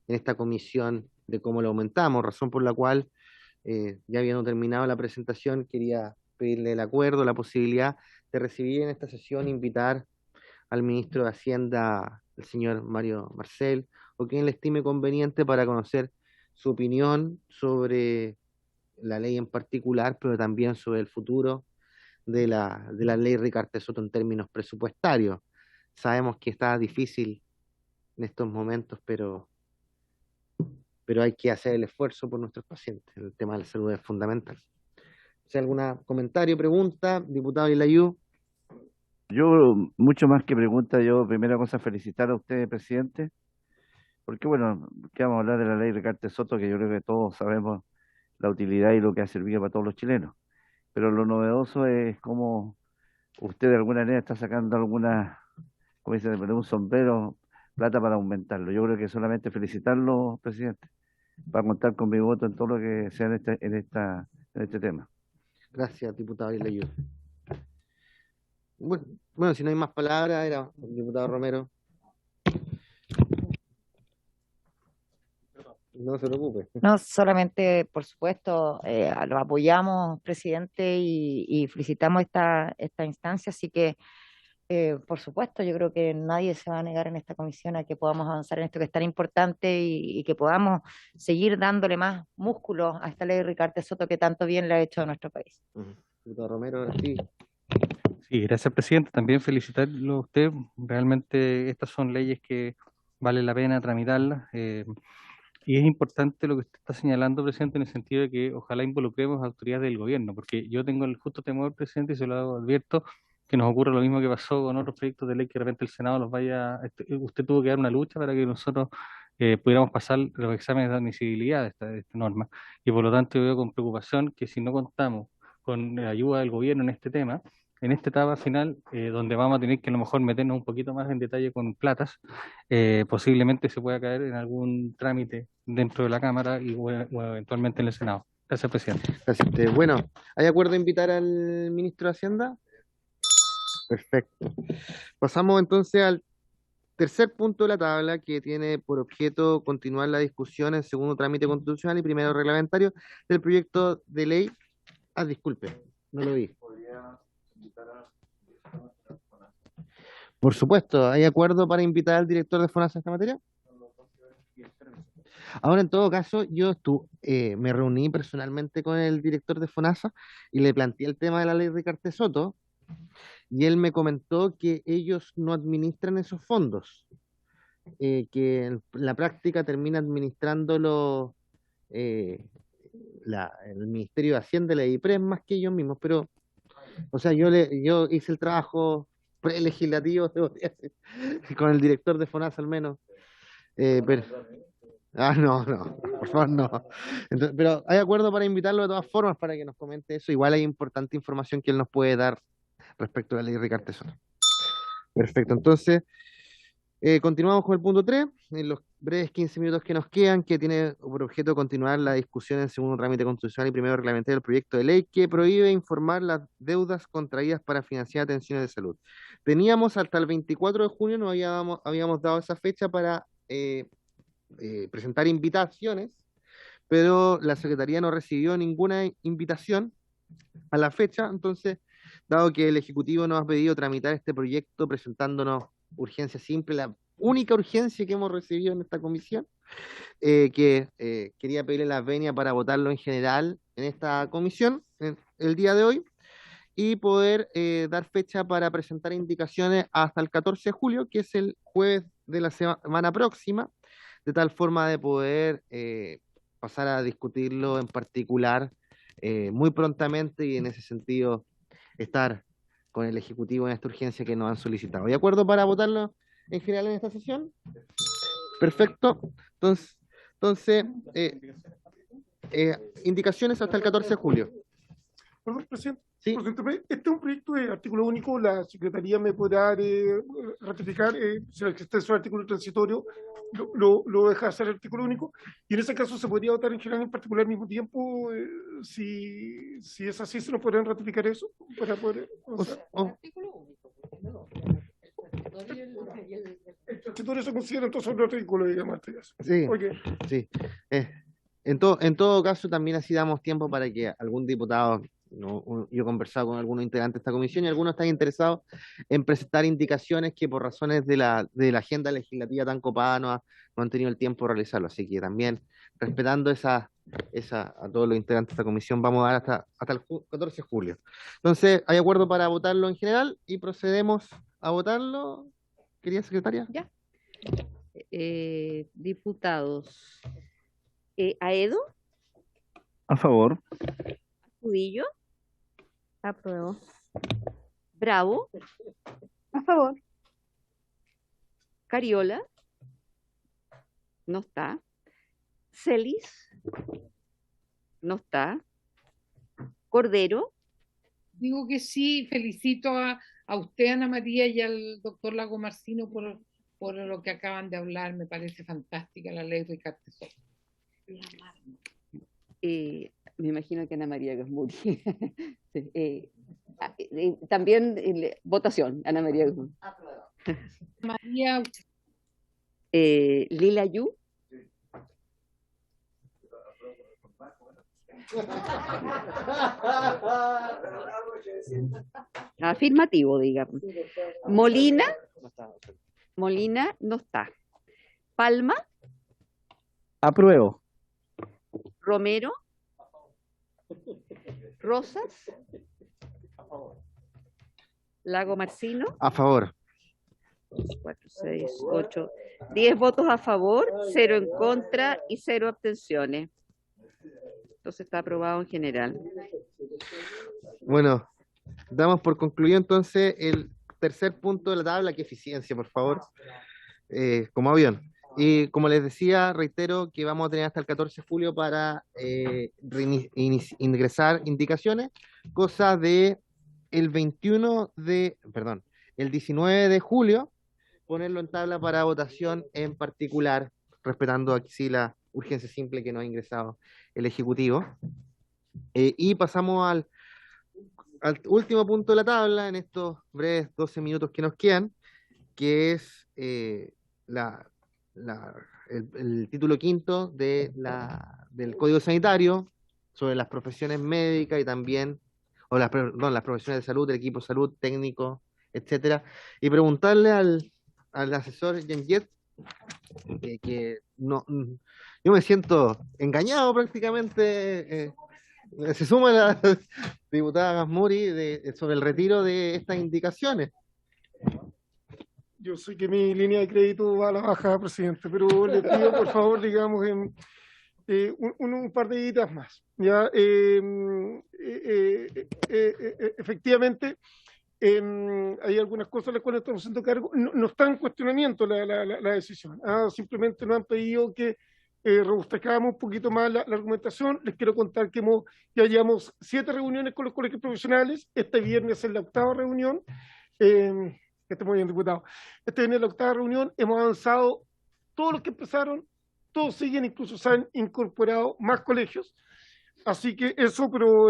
en esta comisión de cómo lo aumentamos, razón por la cual, ya habiendo terminado la presentación, quería pedirle el acuerdo, la posibilidad de recibir en esta sesión, invitar al ministro de Hacienda, el señor Mario Marcel, o quien le estime conveniente, para conocer su opinión sobre la ley en particular, pero también sobre el futuro de la ley Ricardo Soto en términos presupuestarios. Sabemos que está difícil en estos momentos, pero hay que hacer el esfuerzo por nuestros pacientes. El tema de la salud es fundamental. ¿Hay algún comentario, pregunta, diputado Ilayú? Yo, mucho más que pregunta, yo primera cosa felicitar a usted, presidente, porque bueno, que vamos a hablar de la ley Ricardo Soto, que yo creo que todos sabemos la utilidad y lo que ha servido para todos los chilenos. Pero lo novedoso es cómo usted de alguna manera está sacando alguna, como dice, de un sombrero, plata para aumentarlo. Yo creo que solamente felicitarlo, presidente, para contar con mi voto en todo lo que sea en este tema. Gracias, diputado Ilayud. Bueno, si no hay más palabras, era el diputado Romero. No se preocupe. No, solamente, por supuesto, lo apoyamos, presidente, y felicitamos esta instancia, así que, por supuesto, yo creo que nadie se va a negar en esta comisión a que podamos avanzar en esto que es tan importante y que podamos seguir dándole más músculo a esta ley de Ricardo Soto que tanto bien le ha hecho a nuestro país. Diputado Romero, ahora sí. Sí, gracias, presidente. También felicitarlo a usted. Realmente estas son leyes que vale la pena tramitarlas. Y es importante lo que usted está señalando, presidente, en el sentido de que ojalá involucremos a autoridades del gobierno, porque yo tengo el justo temor, presidente, y se lo advierto, que nos ocurra lo mismo que pasó con otros proyectos de ley que de repente el Senado los vaya... Usted tuvo que dar una lucha para que nosotros pudiéramos pasar los exámenes de admisibilidad de esta norma. Y por lo tanto yo veo con preocupación que si no contamos con la ayuda del gobierno en este tema, en esta etapa final, donde vamos a tener que a lo mejor meternos un poquito más en detalle con platas, posiblemente se pueda caer en algún trámite dentro de la Cámara o eventualmente en el Senado. Gracias, presidente. Gracias. Bueno, ¿hay acuerdo de invitar al ministro de Hacienda? Perfecto. Pasamos entonces al tercer punto de la tabla, que tiene por objeto continuar la discusión en segundo trámite constitucional y primero reglamentario del proyecto de ley. Ah, disculpe, no lo vi. Por supuesto, ¿hay acuerdo para invitar al director de FONASA a esta materia? Ahora, en todo caso, me reuní personalmente con el director de FONASA y le planteé el tema de la ley de Ricardo Soto, y él me comentó que ellos no administran esos fondos, que en la práctica termina administrándolo el Ministerio de Hacienda y la IPRES más que ellos mismos, pero, o sea, yo hice el trabajo prelegislativo con el director de FONASA al menos, pero... no, por favor, no. Entonces, pero hay acuerdo para invitarlo de todas formas para que nos comente eso. Igual hay importante información que él nos puede dar respecto a la ley de Ricardo Soto. Perfecto, entonces continuamos con el punto 3, en los breves 15 minutos que nos quedan, que tiene por objeto continuar la discusión en segundo trámite constitucional y primero reglamentario del proyecto de ley que prohíbe informar las deudas contraídas para financiar atenciones de salud. Teníamos hasta el 24 de junio, nos habíamos dado esa fecha para presentar invitaciones, pero la Secretaría no recibió ninguna invitación a la fecha. Entonces, dado que el Ejecutivo nos ha pedido tramitar este proyecto presentándonos urgencia simple, la única urgencia que hemos recibido en esta comisión, quería pedirle la venia para votarlo en general en esta comisión el día de hoy y poder dar fecha para presentar indicaciones hasta el 14 de julio, que es el jueves de la semana próxima, de tal forma de poder pasar a discutirlo en particular muy prontamente y en ese sentido estar con el Ejecutivo en esta urgencia que nos han solicitado. ¿De acuerdo para votarlo en general en esta sesión? Perfecto. Entonces indicaciones hasta el 14 de julio. Perdón, presidente. Sí. Presidente, este es un proyecto de artículo único. La Secretaría me podrá ratificar si existe su artículo transitorio, lo deja hacer artículo único. Y en ese caso se podría votar en general en particular al mismo tiempo. Si es así, ¿se nos podrían ratificar eso? Para poder, el transitorio se considera entonces un artículo, digamos. Sí, okay. Sí. En todo caso, también así damos tiempo para que algún diputado, yo he conversado con algunos integrantes de esta comisión y algunos están interesados en presentar indicaciones que por razones de la agenda legislativa tan copada no han tenido el tiempo de realizarlo. Así que también, respetando a todos los integrantes de esta comisión, vamos a dar hasta el 14 de julio. Entonces, ¿hay acuerdo para votarlo en general? Y procedemos a votarlo. ¿Quería, secretaria? Ya. Diputados. Aedo. A favor. Astudillo. Apruebo. Bravo. A favor. Cariola. No está. Celis. No está. Cordero. Digo que sí, felicito a usted, Ana María, y al doctor Lagomarsino por lo que acaban de hablar. Me parece fantástica la ley Ricardo Soto. Me imagino que Ana María Gasmuri. Sí, también votación, Ana María Gasmuri. María. Lila Yu. Afirmativo, digamos. Molina. Molina no está. Palma. Apruebo. Romero. Rosas. Lagomarsino. A favor. 4, 6, 8, 10 votos a favor, 0 en contra y 0 abstenciones. Entonces está aprobado en general. Bueno, damos por concluido entonces el tercer punto de la tabla, que eficiencia, por favor, como avión. Y como les decía, reitero que vamos a tener hasta el 14 de julio para ingresar indicaciones, cosa de el 19 de julio, ponerlo en tabla para votación en particular, respetando aquí sí la urgencia simple que nos ha ingresado el Ejecutivo. Y pasamos al último punto de la tabla, en estos breves 12 minutos que nos quedan, que es el título quinto del Código Sanitario sobre las profesiones médicas y también, las profesiones de salud, del equipo de salud, técnico, etcétera, y preguntarle al asesor Yanjet, que no, yo me siento engañado prácticamente, se suma la diputada Gasmuri sobre el retiro de estas indicaciones. Yo sé que mi línea de crédito va a la baja, presidente, pero le pido por favor, digamos, un par de ideas más. ¿Ya? Efectivamente, hay algunas cosas a las cuales estamos haciendo cargo. No está en cuestionamiento la decisión. Simplemente nos han pedido que robustezcamos un poquito más la argumentación. Les quiero contar que ya llevamos 7 reuniones con los colegios profesionales. Este viernes es la 8ª reunión. Que esté muy bien, diputado. Este viernes es la 8ª reunión. Hemos avanzado. Todos los que empezaron, todos siguen, incluso se han incorporado más colegios. Así que eso, pero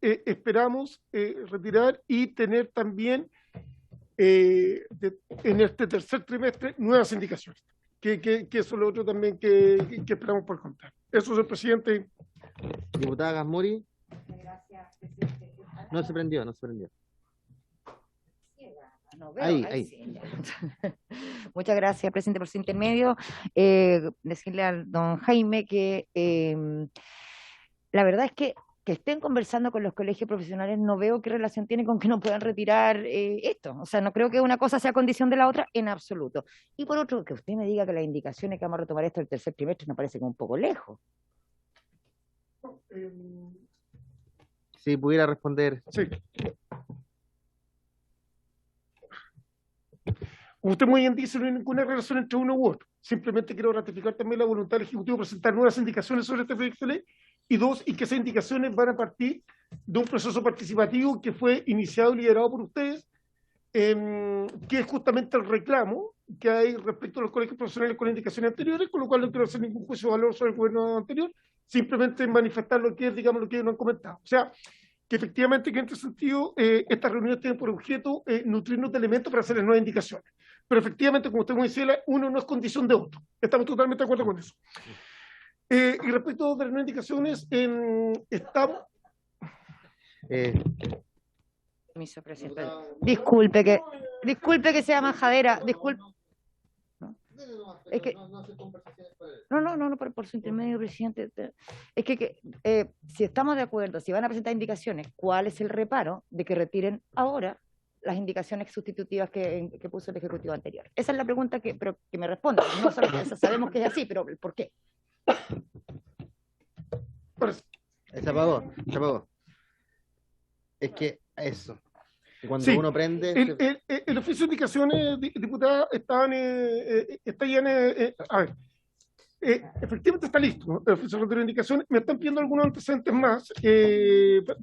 esperamos retirar y tener también en este tercer trimestre nuevas indicaciones, que eso es lo otro también que esperamos por contar. Eso es el presidente. Diputada Gasmuri. Gracias, presidente. No se prendió. No veo, ahí. Sí, muchas gracias, presidente, por su intermedio. Decirle al don Jaime que la verdad es que estén conversando con los colegios profesionales no veo qué relación tiene con que no puedan retirar esto. O sea, no creo que una cosa sea condición de la otra en absoluto. Y por otro, que usted me diga que las indicaciones que vamos a retomar esto el tercer trimestre me parece como un poco lejos. Si pudiera responder. Sí. Usted muy bien dice, no hay ninguna relación entre uno u otro. Simplemente quiero ratificar también la voluntad del Ejecutivo de presentar nuevas indicaciones sobre este proyecto de ley. Y que esas indicaciones van a partir de un proceso participativo que fue iniciado y liderado por ustedes, que es justamente el reclamo que hay respecto a los colegios profesionales con indicaciones anteriores, con lo cual no quiero hacer ningún juicio de valor sobre el gobierno anterior, simplemente manifestar lo que es, digamos, lo que ellos no han comentado. O sea, que efectivamente que en este sentido estas reuniones tienen por objeto nutrirnos de elementos para hacer las nuevas indicaciones. Pero efectivamente, como usted muy dice, uno no es condición de otro. Estamos totalmente de acuerdo con eso. Y respecto de las nuevas indicaciones, estamos... Permiso, presidente. Disculpe que sea majadera, disculpe. ¿No? Es que... No, por su intermedio, presidente. Es que si estamos de acuerdo, si van a presentar indicaciones, ¿cuál es el reparo de que retiren ahora las indicaciones sustitutivas que puso el Ejecutivo anterior? Esa es la pregunta que me responda. No solo sabemos que es así, pero ¿por qué? Se apagó. Es que eso. Cuando sí, uno prende... el oficio de indicaciones, diputada, está ya a ver, efectivamente está listo, ¿no? El oficio de indicación. Me están pidiendo algunos antecedentes más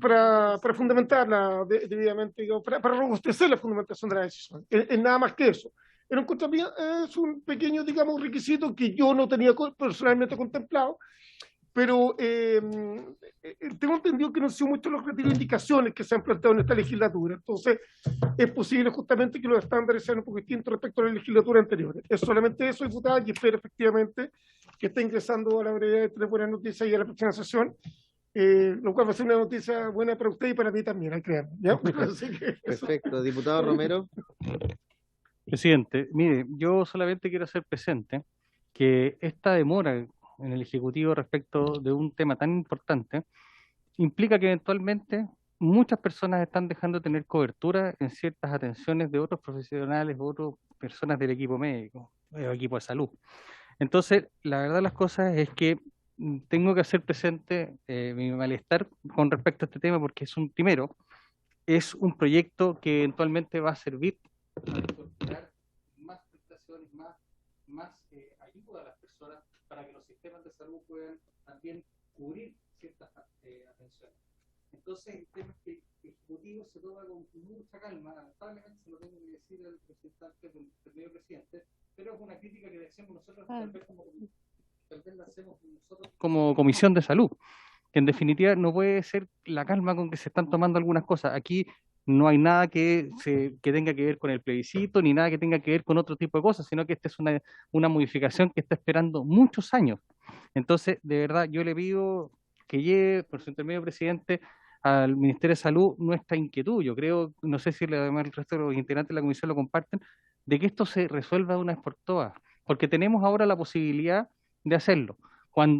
para fundamentarla debidamente, digamos, para robustecer la fundamentación de la decisión. Es nada más que eso. En contra mía es un pequeño, digamos, requisito que yo no tenía personalmente contemplado, pero tengo entendido que no han sido muchos los retiros de indicaciones que se han planteado en esta legislatura. Entonces, es posible justamente que los estándares sean un poco distintos respecto a la legislatura anterior. Es solamente eso, diputada, y espero efectivamente que esté ingresando a la brevedad de tener buenas noticias y a la próxima sesión, lo cual va a ser una noticia buena para usted y para mí también, créanme, ¿ya? Perfecto. Diputado Romero. Presidente, mire, yo solamente quiero hacer presente que esta demora en el Ejecutivo respecto de un tema tan importante implica que eventualmente muchas personas están dejando de tener cobertura en ciertas atenciones de otros profesionales, otras personas del equipo médico, equipo de salud. Entonces, la verdad de las cosas es que tengo que hacer presente mi malestar con respecto a este tema porque primero, es un proyecto que eventualmente va a servir para incorporar más prestaciones, más ayuda a las personas para que los sistemas de salud puedan también cubrir ciertas atenciones. Entonces, el tema es que el Ejecutivo se toma con mucha calma, lamentablemente se lo tengo que decir al representante del primer presidente, pero es una crítica que le hacemos nosotros, tal vez la hacemos nosotros como Comisión de Salud, que en definitiva no puede ser la calma con que se están tomando algunas cosas. Aquí no hay nada que tenga que ver con el plebiscito, ni nada que tenga que ver con otro tipo de cosas, sino que esta es una modificación que está esperando muchos años. Entonces, de verdad, yo le pido que lleve, por su intermedio, presidente, al Ministerio de Salud nuestra inquietud. Yo creo, no sé si además el resto de los integrantes de la comisión lo comparten, de que esto se resuelva de una vez por todas, porque tenemos ahora la posibilidad de hacerlo.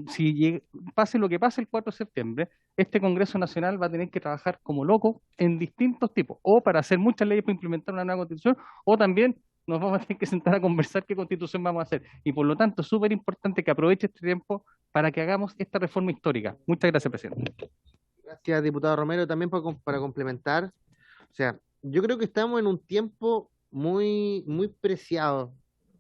Si pase lo que pase el 4 de septiembre, este Congreso Nacional va a tener que trabajar como loco en distintos tipos, o para hacer muchas leyes para implementar una nueva constitución, o también nos vamos a tener que sentar a conversar qué constitución vamos a hacer. Y por lo tanto, es súper importante que aproveche este tiempo para que hagamos esta reforma histórica. Muchas gracias, presidente. Gracias, diputado Romero. También para complementar, o sea, yo creo que estamos en un tiempo muy preciado.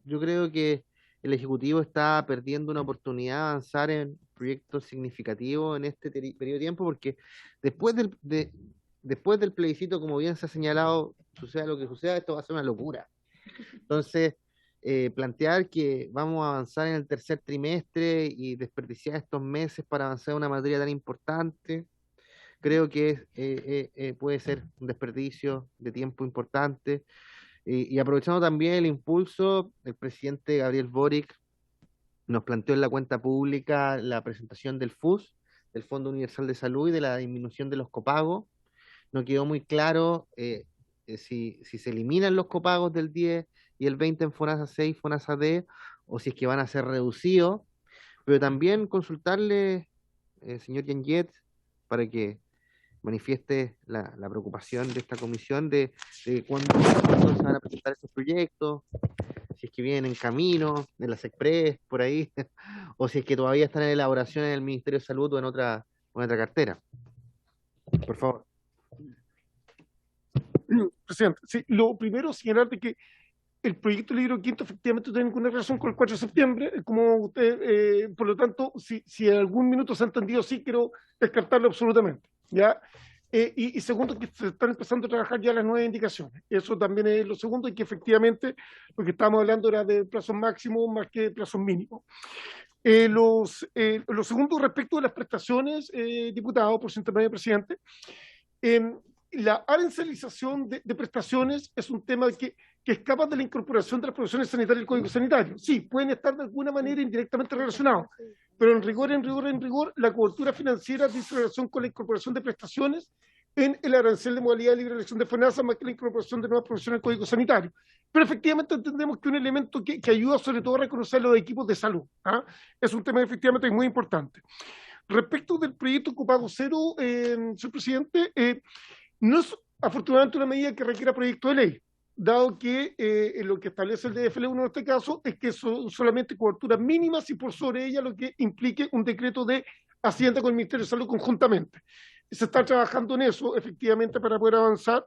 Yo creo que el Ejecutivo está perdiendo una oportunidad de avanzar en proyectos significativos en este periodo de tiempo, porque después del plebiscito, como bien se ha señalado, suceda lo que suceda, esto va a ser una locura. Entonces, plantear que vamos a avanzar en el tercer trimestre y desperdiciar estos meses para avanzar en una materia tan importante, creo que puede ser un desperdicio de tiempo importante. Y aprovechando también el impulso, el presidente Gabriel Boric nos planteó en la cuenta pública la presentación del FUS, del Fondo Universal de Salud, y de la disminución de los copagos. No quedó muy claro si se eliminan los copagos del 10 y el 20 en FONASA 6 y FONASA D, o si es que van a ser reducidos. Pero también consultarle, señor Yanguet, para que manifieste la preocupación de esta comisión de cuándo se van a presentar esos proyectos, si es que vienen en camino, de las Express, por ahí, o si es que todavía están en elaboración en el Ministerio de Salud o en otra cartera. Por favor. Presidente, sí, lo primero es señalar de que el proyecto de libro quinto efectivamente no tiene ninguna relación con el 4 de septiembre, como usted, por lo tanto, si en algún minuto se ha entendido así, quiero descartarlo absolutamente, ¿ya? Y segundo, que se están empezando a trabajar ya las nuevas indicaciones. Eso también es lo segundo, y que efectivamente lo que estábamos hablando era de plazos máximos más que de plazos mínimos. Lo segundo, respecto de las prestaciones, diputado, por su intermedio, presidente, la arancelización de prestaciones es un tema que escapa de la incorporación de las profesiones sanitarias al Código Sanitario. Sí, pueden estar de alguna manera indirectamente relacionados, pero en rigor, la cobertura financiera dice relación con la incorporación de prestaciones en el arancel de modalidad de libre elección de FONASA, más que la incorporación de nuevas profesiones al Código Sanitario. Pero efectivamente entendemos que un elemento que ayuda sobre todo a reconocer los equipos de salud, es un tema que efectivamente es muy importante. Respecto del proyecto Copago Cero, señor presidente, no es afortunadamente una medida que requiera proyecto de ley, dado que lo que establece el DFL1 en este caso es que son solamente coberturas mínimas y por sobre ella lo que implique un decreto de Hacienda con el Ministerio de Salud conjuntamente. Se está trabajando en eso, efectivamente, para poder avanzar.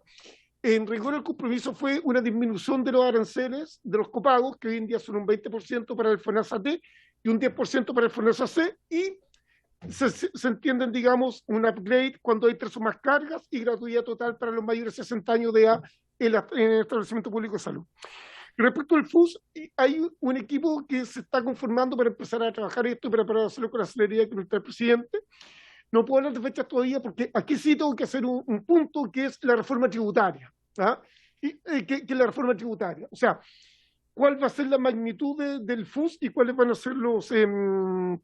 En rigor, el compromiso fue una disminución de los aranceles, de los copagos, que hoy en día son un 20% para el FONASA-T y un 10% para el FONASA C, y se entienden, digamos, un upgrade cuando hay 3 o más cargas y gratuidad total para los mayores de 60 años de edad en el establecimiento público de salud. Respecto al FUS, hay un equipo que se está conformando para empezar a trabajar esto, para hacerlo con la celeridad que nos está el presidente. No puedo hablar de fechas todavía porque aquí sí tengo que hacer un punto que es la reforma tributaria. ¿Ah? Que es la reforma tributaria. O sea, ¿cuál va a ser la magnitud del FUS y cuáles van a ser los, en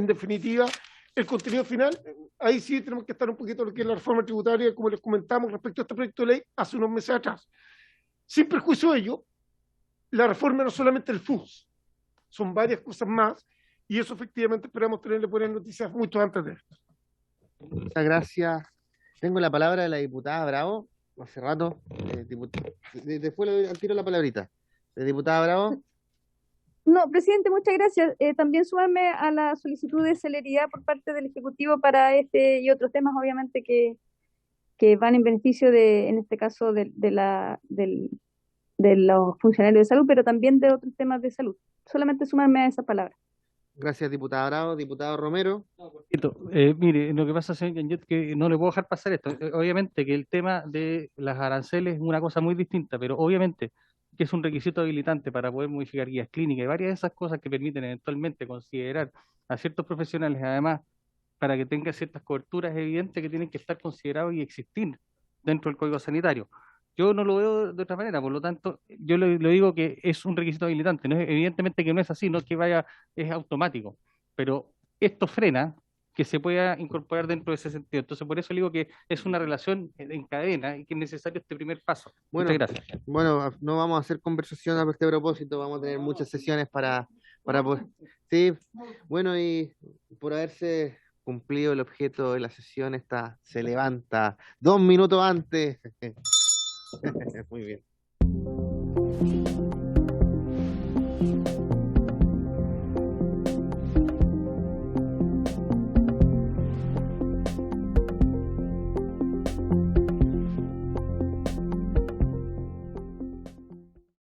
definitiva, el contenido final? Ahí sí tenemos que estar un poquito en lo que es la reforma tributaria, como les comentamos respecto a este proyecto de ley hace unos meses atrás. Sin perjuicio de ello, la reforma no es solamente el FUS, son varias cosas más, y eso efectivamente esperamos tenerle buenas noticias mucho antes de esto. Muchas gracias. Tengo la palabra de la diputada Bravo, hace rato. Después le doy al tiro la palabrita. Diputada Bravo. No, presidente, muchas gracias. También sumarme a la solicitud de celeridad por parte del Ejecutivo para este y otros temas, obviamente, que van en beneficio de, en este caso, de los funcionarios de salud, pero también de otros temas de salud. Solamente sumarme a esa palabra. Gracias, diputada Bravo. Diputado Romero. Mire, lo que pasa, señor Yanget, que no le puedo dejar pasar esto. Obviamente que el tema de las aranceles es una cosa muy distinta, pero obviamente que es un requisito habilitante para poder modificar guías clínicas y varias de esas cosas que permiten eventualmente considerar a ciertos profesionales, además, para que tengan ciertas coberturas evidentes que tienen que estar considerados y existir dentro del Código Sanitario. Yo no lo veo de otra manera, por lo tanto, yo le digo que es un requisito habilitante. No es, evidentemente que no es así, no es que vaya, es automático, pero esto frena que se pueda incorporar dentro de ese sentido. Entonces, por eso le digo que es una relación en cadena y que es necesario este primer paso. Bueno, muchas gracias. Bueno, no vamos a hacer conversación a este propósito, vamos a tener muchas sesiones para poder... Sí, bueno, y por haberse cumplido el objeto de la sesión, se levanta 2 minutos antes. Muy bien.